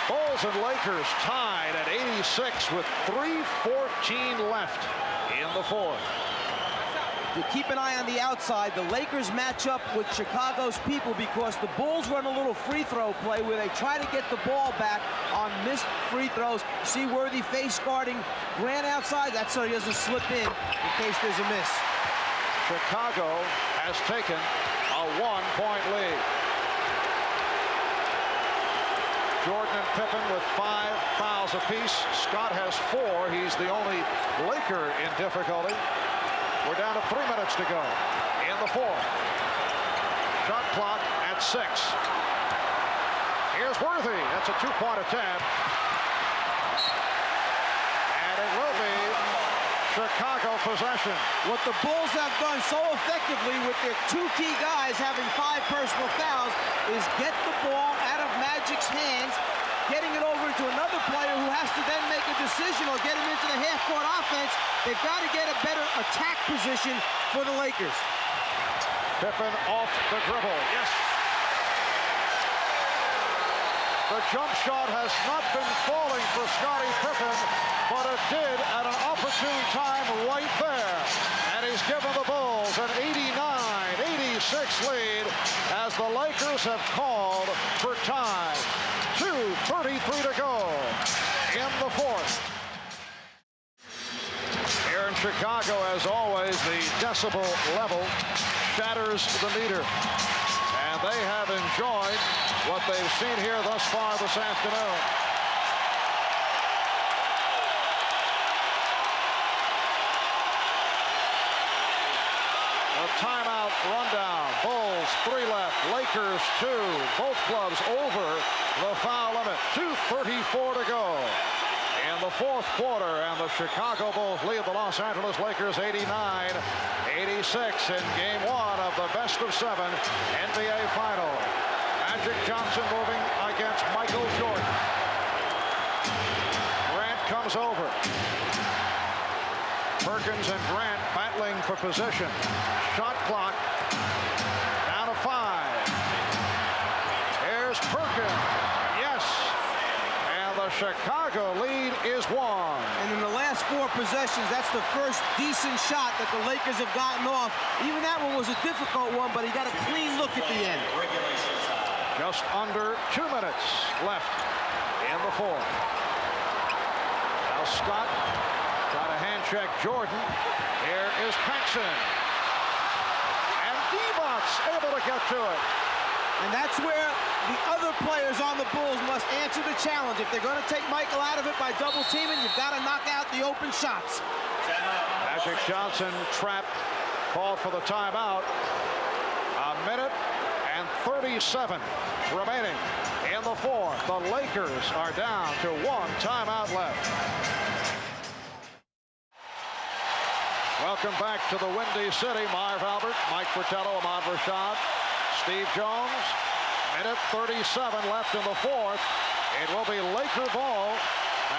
Bulls and Lakers tied at 86 with 3:14 left in the fourth. You keep an eye on the outside. The Lakers match up with Chicago's people because the Bulls run a little free throw play where they try to get the ball back on missed free throws. See Worthy face guarding Grant outside. That's so he doesn't slip in case there's a miss. Chicago has taken a 1-point lead. Jordan and Pippen with 5 fouls apiece. Scott has 4. He's the only Laker in difficulty. We're down to 3 minutes to go in the fourth. Shot clock at 6. Here's Worthy. That's a 2-point attempt. And it will be Chicago possession. What the Bulls have done so effectively with their 2 key guys having 5 personal fouls is get the ball out of Magic's hands, getting it over to another player who has to then make a decision or get him into the half-court offense. They've got to get a better attack position for the Lakers. Pippen off the dribble. Yes. The jump shot has not been falling for Scottie Pippen, but it did at an opportune time right there. And he's given the Bulls an 89-86 lead as the Lakers have called for time. 2:33 to go in the fourth. Here in Chicago, as always, the decibel level shatters the meter. And they have enjoyed what they've seen here thus far this afternoon. A timeout rundown. Bulls 3 left. Lakers 2. Both clubs over the foul limit. 2:34 to go in the fourth quarter, and the Chicago Bulls lead the Los Angeles Lakers 89-86 in game 1 of the best of 7 NBA final. Magic Johnson moving against Michael Jordan. Grant comes over. Perkins and Grant battling for position. Shot clock down to 5. Here's Perkins. Yes. And the Chicago lead is 1. And in the last 4 possessions, that's the first decent shot that the Lakers have gotten off. Even that one was a difficult one, but he got a clean look at the end. Just under 2 minutes left in the fourth. Now Scott trying to hand check Jordan. Here is Paxson. And Divac able to get to it. And that's where the other players on the Bulls must answer the challenge. If they're going to take Michael out of it by double teaming, you've got to knock out the open shots. Magic Johnson trapped, called for the timeout. A minute and 37 remaining in the fourth. The Lakers are down to 1 timeout left. Welcome back to the Windy City. Marv Albert, Mike Fratello, Ahmad Rashad, Steve Jones. Minute 37 left in the fourth. It will be Laker ball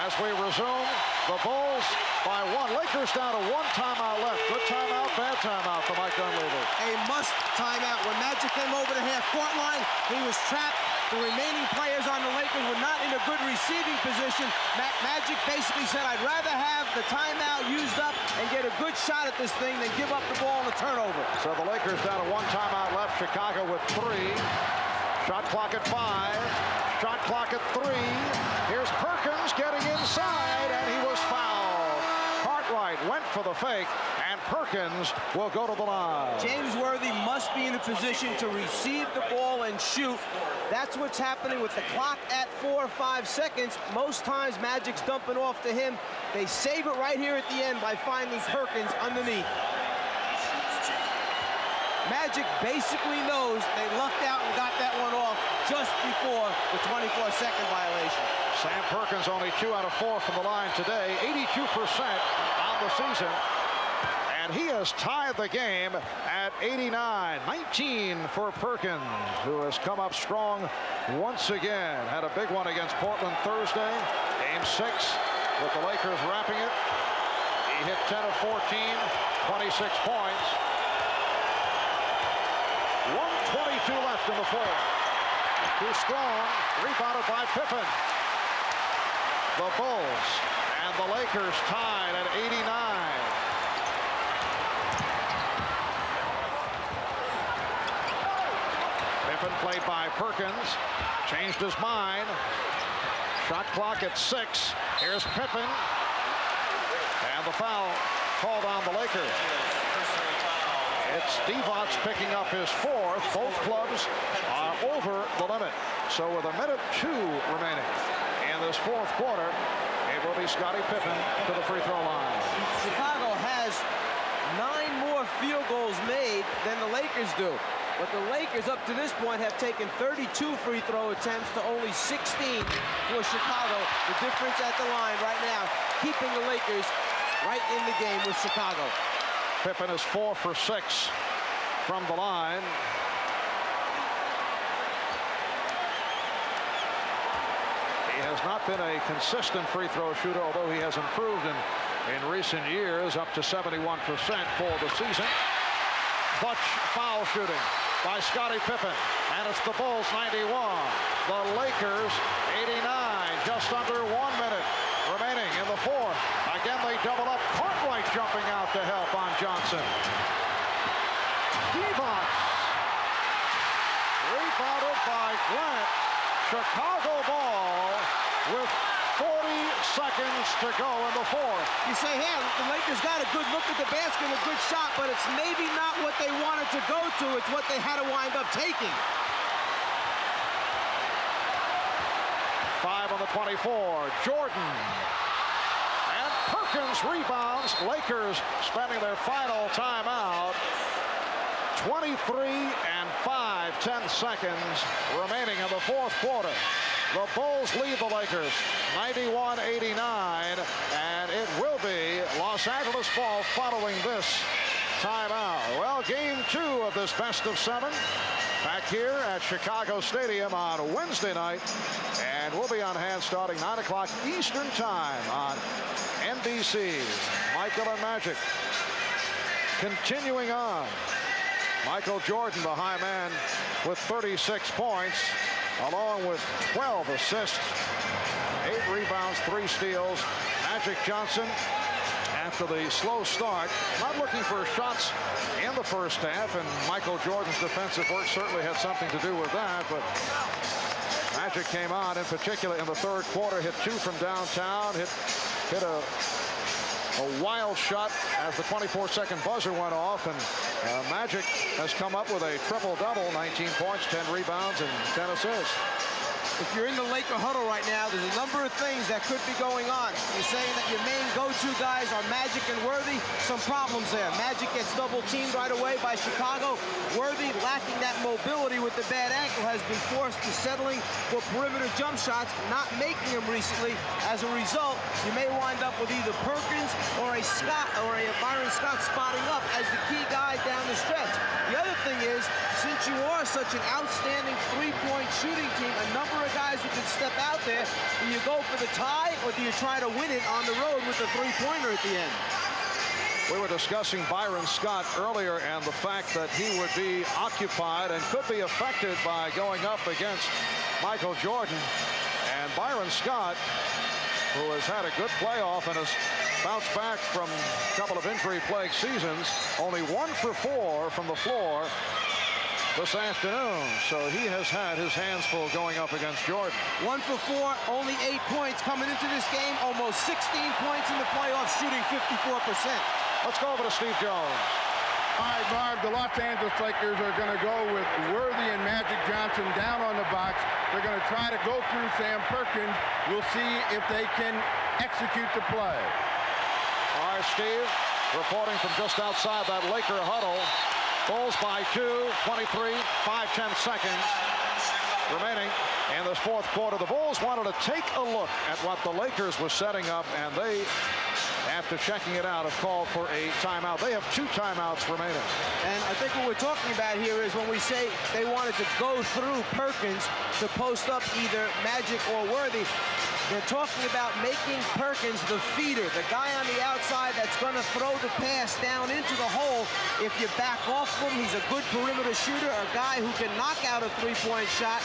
as we resume. The Bulls by 1. Lakers down to 1 timeout left. Good timeout, bad timeout for Mike Dunleavy. A must timeout. When Magic came over the half-court line, he was trapped. The remaining players on the Lakers were not in a good receiving position. Magic basically said, I'd rather have the timeout used up and get a good shot at this thing than give up the ball in a turnover. So the Lakers down to 1 timeout left. Chicago with 3. Shot clock at 5. Shot clock at 3. Here's Perkins getting inside, and he was fouled. Cartwright went for the fake, and Perkins will go to the line. James Worthy must be in a position to receive the ball and shoot. That's what's happening with the clock at 4 or 5 seconds. Most times Magic's dumping off to him. They save it right here at the end by finding Perkins underneath. Magic basically knows they lucked out and got that one off just before the 24-second violation. Sam Perkins only 2 out of 4 from the line today, 82% on the season. And he has tied the game at 89. 19 for Perkins, who has come up strong once again. Had a big one against Portland Thursday. Game 6 with the Lakers wrapping it. He hit 10 of 14, 26 points. 1:22 left in the fourth. Too strong, rebounded by Pippen. The Bulls and the Lakers tied at 89. Pippen played by Perkins, changed his mind. Shot clock at 6. Here's Pippen. And the foul called on the Lakers. It's Divac picking up his fourth. Both clubs are over the limit. So with 1:02 remaining in this fourth quarter, it will be Scottie Pippen to the free throw line. Chicago has 9 more field goals made than the Lakers do. But the Lakers up to this point have taken 32 free throw attempts to only 16 for Chicago. The difference at the line right now, keeping the Lakers right in the game with Chicago. Pippen is 4 for 6 from the line. He has not been a consistent free throw shooter, although he has improved in recent years, up to 71% for the season. Clutch foul shooting by Scottie Pippen, and it's the Bulls 91, the Lakers 89, just under 1 minute remaining in the fourth. Again, they double up. Cartwright jumping out to help on Johnson. Divac rebounded by Grant. Chicago ball with 40 seconds to go in the fourth. You say, hey, the Lakers got a good look at the basket, a good shot, but it's maybe not what they wanted to go to. It's what they had to wind up taking. 5 on the 24. Jordan. And Perkins rebounds. Lakers spending their final timeout. 23 and 10 seconds remaining in the fourth quarter. The Bulls lead the Lakers 91-89, and it will be Los Angeles ball following this timeout. Well, game 2 of this best of 7 back here at Chicago Stadium on Wednesday night, and we'll be on hand starting 9 o'clock Eastern time on NBC. Michael and Magic continuing on. Michael Jordan, the high man, with 36 points, along with 12 assists, 8 rebounds, 3 steals. Magic Johnson, after the slow start, not looking for shots in the first half, and Michael Jordan's defensive work certainly had something to do with that, but Magic came on, in particular in the third quarter, hit 2 from downtown, hit a wild shot as the 24-second buzzer went off, and Magic has come up with a triple-double, 19 points, 10 rebounds, and 10 assists. If you're in the Laker huddle right now, there's a number of things that could be going on. You're saying that your main go-to guys are Magic and Worthy. Some problems there. Magic gets double-teamed right away by Chicago. Worthy, lacking that mobility with the bad ankle, has been forced to settling for perimeter jump shots, not making them recently. As a result, you may wind up with either Perkins or a Byron Scott spotting up as the key guy down the stretch. The other thing is, since you are such an outstanding three-point shooting team, a number of guys who can step out there, do you go for the tie or do you try to win it on the road with the three-pointer at the end? We were discussing Byron Scott earlier and the fact that he would be occupied and could be affected by going up against Michael Jordan. And Byron Scott, who has had a good playoff and has bounced back from a couple of injury-plagued seasons, only 1 for 4 from the floor this afternoon, so he has had his hands full going up against Jordan. 1 for 4, only 8 points coming into this game, almost 16 points in the playoffs, shooting 54%. Let's go over to Steve Jones. All right, Barb, the Los Angeles Lakers are going to go with Worthy and Magic Johnson down on the box. They're going to try to go through Sam Perkins. We'll see if they can execute the play. All right, Steve, reporting from just outside that Laker huddle. Bulls by 2, 23, 5-10 seconds remaining in this fourth quarter. The Bulls wanted to take a look at what the Lakers were setting up, and they, after checking it out, have called for a timeout. They have 2 timeouts remaining. And I think what we're talking about here is when we say they wanted to go through Perkins to post up either Magic or Worthy, They're talking about making Perkins the feeder, the guy on the outside that's going to throw the pass down into the hole. If you back off him, he's a good perimeter shooter, a guy who can knock out a three-point shot.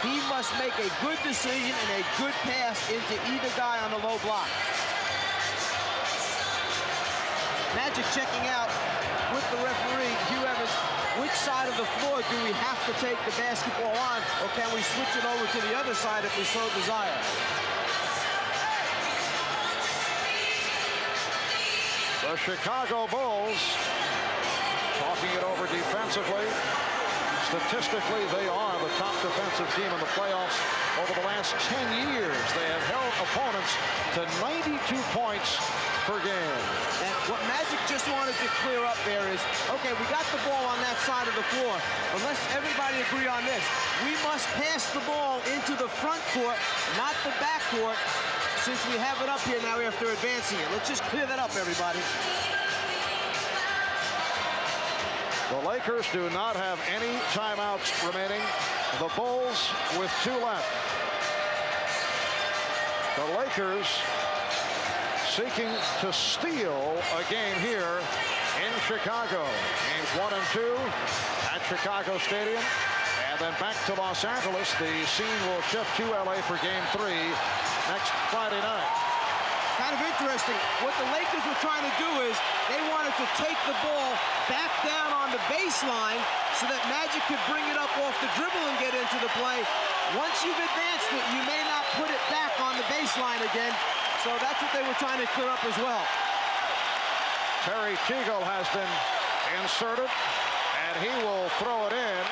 He must make a good decision and a good pass into either guy on the low block. Magic checking out with the referee, Hugh Evans. Which side of the floor do we have to take the basketball on, or can we switch it over to the other side if we so desire? The Chicago Bulls talking it over defensively. Statistically, they are the top defensive team in the playoffs. Over the last 10 years, they have held opponents to 92 points per game. And what Magic just wanted to clear up there is, okay, we got the ball on that side of the floor. But let's everybody agree on this. We must pass the ball into the front court, not the back court, since we have it up here now after advancing it. Let's just clear that up, everybody. The Lakers do not have any timeouts remaining. The Bulls with 2 left. The Lakers seeking to steal a game here in Chicago. Games 1 and 2 at Chicago Stadium. And then back to Los Angeles. The scene will shift to LA for game 3 next Friday night. Kind of interesting. What the Lakers were trying to do is they wanted to take the ball back down on the baseline so that Magic could bring it up off the dribble and get into the play. Once you've advanced it, you may not put it back on the baseline again. So that's what they were trying to clear up as well. Terry Teagle has been inserted, and he will throw it in.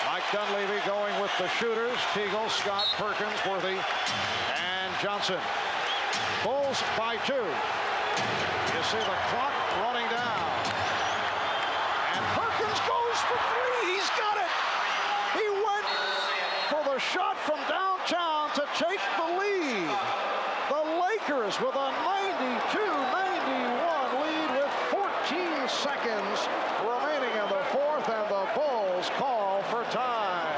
Mike Dunleavy going with the shooters. Teagle, Scott, Perkins, Worthy, and Johnson. Bulls by 2. You see the clock running down. And Perkins goes for 3. He's got it. He went for the shot from downtown to take the lead. The Lakers with a 92-91 lead with 14 seconds remaining in the 4th, and the Bulls call for time.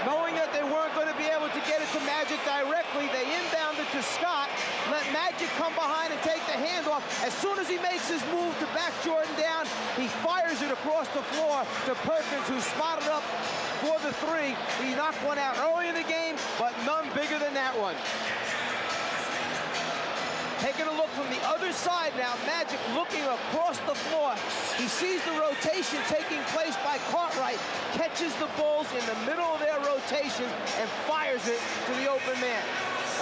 Knowing that they weren't going to be able to get it to Magic directly, they inbounded to Scott, let Magic come behind and take the handoff. As soon as he makes his move to back Jordan down, he fires it across the floor to Perkins, who spotted up for the 3. He knocked one out early in the game, but none bigger than that one. Taking a look from the other side now, Magic looking across the floor. He sees the rotation taking place by Cartwright, catches the Bulls in the middle of their rotation, and fires it to the open man.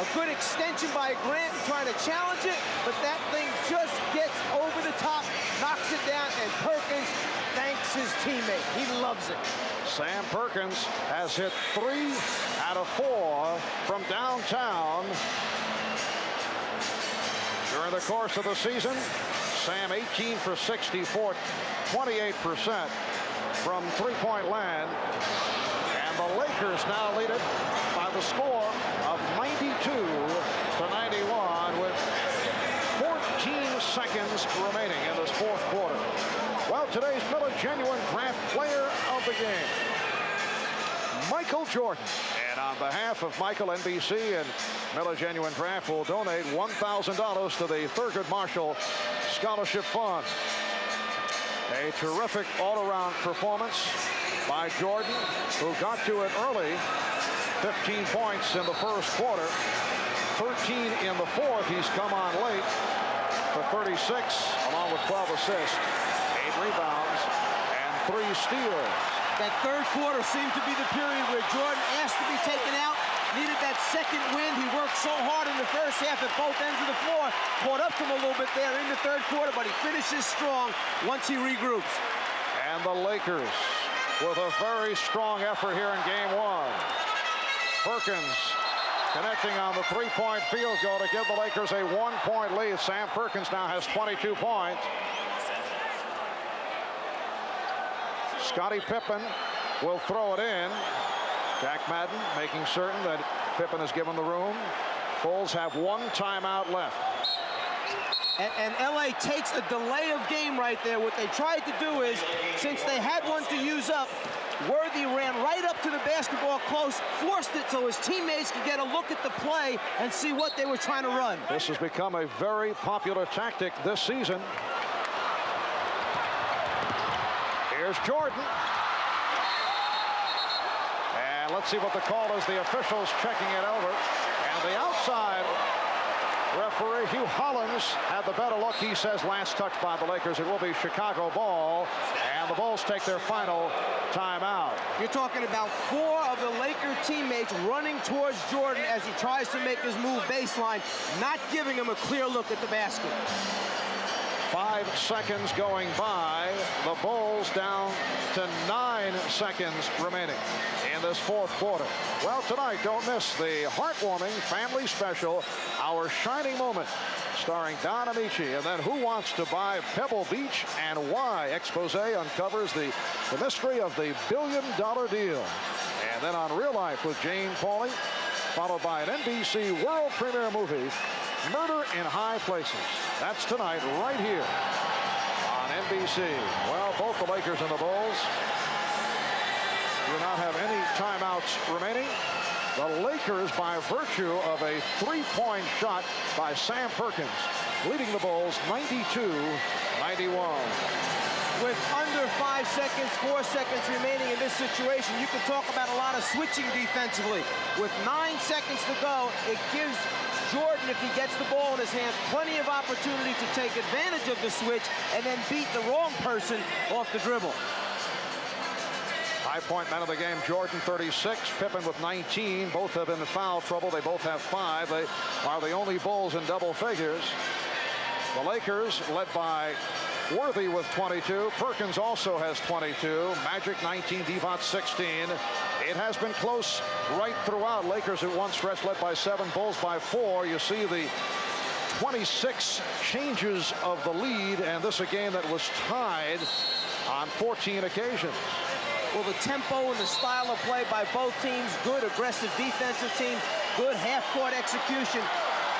A good extension by Grant trying to challenge it, but that thing just gets over the top, knocks it down, and Perkins thanks his teammate. He loves it. Sam Perkins has hit 3 out of 4 from downtown. During the course of the season, Sam 18 for 64, 28% from three-point land. And the Lakers now lead it by the score of 92-91 with 14 seconds remaining in this 4th quarter. Well, today's Miller Genuine Draft Player of the Game, Michael Jordan. And on behalf of Michael, NBC, and Miller Genuine Draft will donate $1,000 to the Thurgood Marshall Scholarship Fund. A terrific all-around performance by Jordan, who got to it early. 15 points in the 1st quarter, 13 in the 4th. He's come on late for 36, along with 12 assists, 8 rebounds, and 3 steals. That 3rd quarter seemed to be the period where Jordan asked to be taken out, needed that second wind. He worked so hard in the 1st half at both ends of the floor, caught up to him a little bit there in the 3rd quarter, but he finishes strong once he regroups. And the Lakers with a very strong effort here in game 1. Perkins connecting on the 3-point field goal to give the Lakers a 1-point lead. Sam Perkins now has 22 points. Scottie Pippen will throw it in. Jack Madden making certain that Pippen is given the room. Bulls have 1 timeout left. And LA takes a delay of game right there. What they tried to do is, since they had one to use up, Worthy ran right up to the basketball close, forced it so his teammates could get a look at the play and see what they were trying to run. This has become a very popular tactic this season. Here's Jordan. And let's see what the call is. The officials checking it over. And the outside referee, Hugh Hollins, had the better look. He says last touch by the Lakers. It will be Chicago ball. And the Bulls take their final timeout. You're talking about 4 of the Laker teammates running towards Jordan as he tries to make his move baseline, not giving him a clear look at the basket. 5 seconds going by. The Bulls down to 9 seconds remaining in this 4th quarter. Well, tonight, don't miss the heartwarming family special, Our Shining Moment, starring Don Amici. And then Who Wants to Buy Pebble Beach and Why? Expose uncovers the mystery of the billion-dollar deal. And then on Real Life with Jane Pauley, followed by an NBC world premiere movie, Murder in High Places. That's tonight right here on NBC. Well, both the Lakers and the Bulls do not have any timeouts remaining. The Lakers, by virtue of a 3-point shot by Sam Perkins, leading the Bulls 92-91. With under 5 seconds, 4 seconds remaining in this situation, you can talk about a lot of switching defensively. With 9 seconds to go, it gives Jordan, if he gets the ball in his hands, plenty of opportunity to take advantage of the switch and then beat the wrong person off the dribble. High-point man of the game, Jordan, 36. Pippen with 19. Both have been in foul trouble. They both have 5. They are the only Bulls in double figures. The Lakers, led by Worthy with 22. Perkins also has 22. Magic 19, Divac 16. It has been close right throughout. Lakers at one stretch led by 7, Bulls by 4. You see the 26 changes of the lead, and this a game that was tied on 14 occasions. Well, the tempo and the style of play by both teams, good aggressive defensive teams, good half-court execution,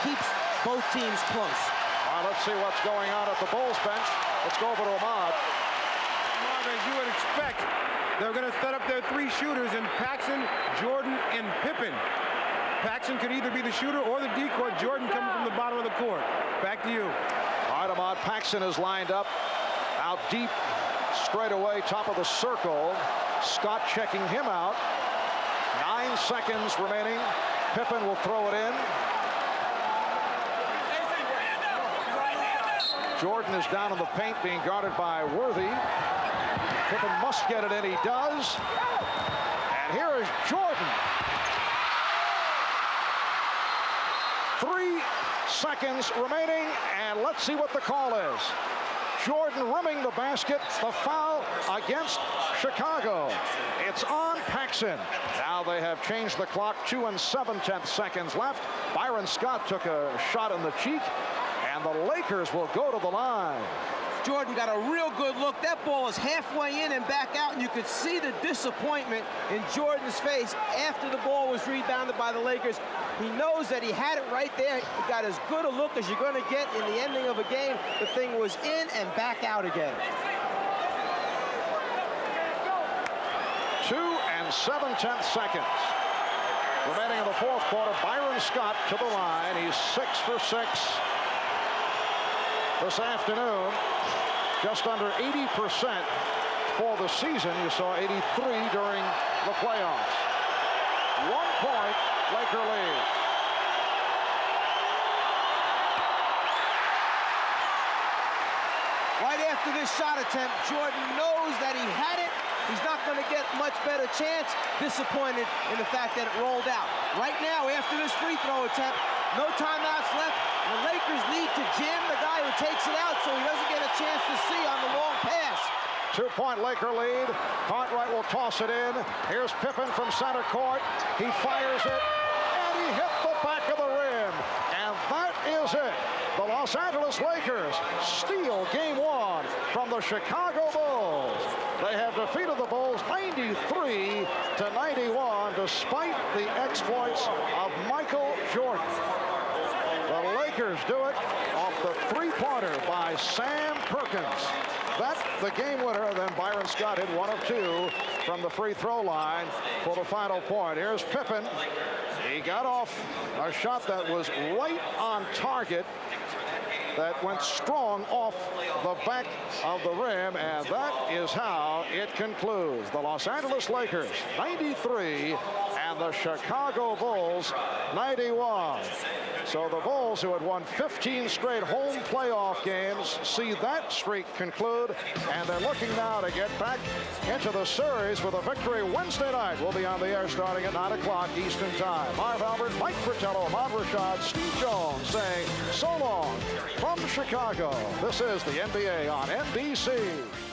keeps both teams close. All right, let's see what's going on at the Bulls bench. Let's go over to Ahmad. Ahmad, as you would expect, they're going to set up their 3 shooters in Paxson, Jordan, and Pippen. Paxson could either be the shooter or the decoy. Jordan coming from the bottom of the court. Back to you. All right, Ahmad, Paxson is lined up out deep, straight away, top of the circle. Scott checking him out. 9 seconds remaining. Pippen will throw it in. Jordan is down in the paint, being guarded by Worthy. Pippen must get it in. He does. And here is Jordan. 3 seconds remaining, and let's see what the call is. Jordan rimming the basket. The foul against Chicago. It's on Paxson. Now they have changed the clock. 2 7/10 seconds left. Byron Scott took a shot in the cheek, and the Lakers will go to the line. Jordan got a real good look. That ball is halfway in and back out, and you could see the disappointment in Jordan's face after the ball was rebounded by the Lakers. He knows that he had it right there. He got as good a look as you're going to get in the ending of a game. The thing was in and back out again. 2 7/10 seconds remaining in the 4th quarter. Byron Scott to the line. He's 6 for 6 this afternoon. Just under 80% for the season. You saw 83 during the playoffs. 1 point, Laker lead. Right after this shot attempt, Jordan knows that he had it. He's not going to get much better chance. Disappointed in the fact that it rolled out. Right now, after this free throw attempt, no timeouts left. The Lakers need to jam the guy who takes it out so he doesn't get a chance to see on the long pass. 2-point Laker lead. Cartwright will toss it in. Here's Pippen from center court. He fires it, and he hit the back of the rim. And that is it. The Los Angeles Lakers steal game 1 from the Chicago Bulls. They have defeated the Bulls 93-91 despite the exploits of Michael Jordan. The Lakers Lakers do it off the three-pointer by Sam Perkins. That's the game winner. Then Byron Scott hit 1 of 2 from the free throw line for the final point. Here's Pippen. He got off a shot that was right on target, that went strong off the back of the rim, and that is how it concludes. The Los Angeles Lakers 93 and the Chicago Bulls 91. So the Bulls, who had won 15 straight home playoff games, see that streak conclude, and they're looking now to get back into the series with a victory Wednesday night. We'll be on the air starting at 9 o'clock Eastern Time. Marv Albert, Mike Fratello, Ahmad Rashad, Steve Jones saying so long from Chicago. This is the NBA on NBC.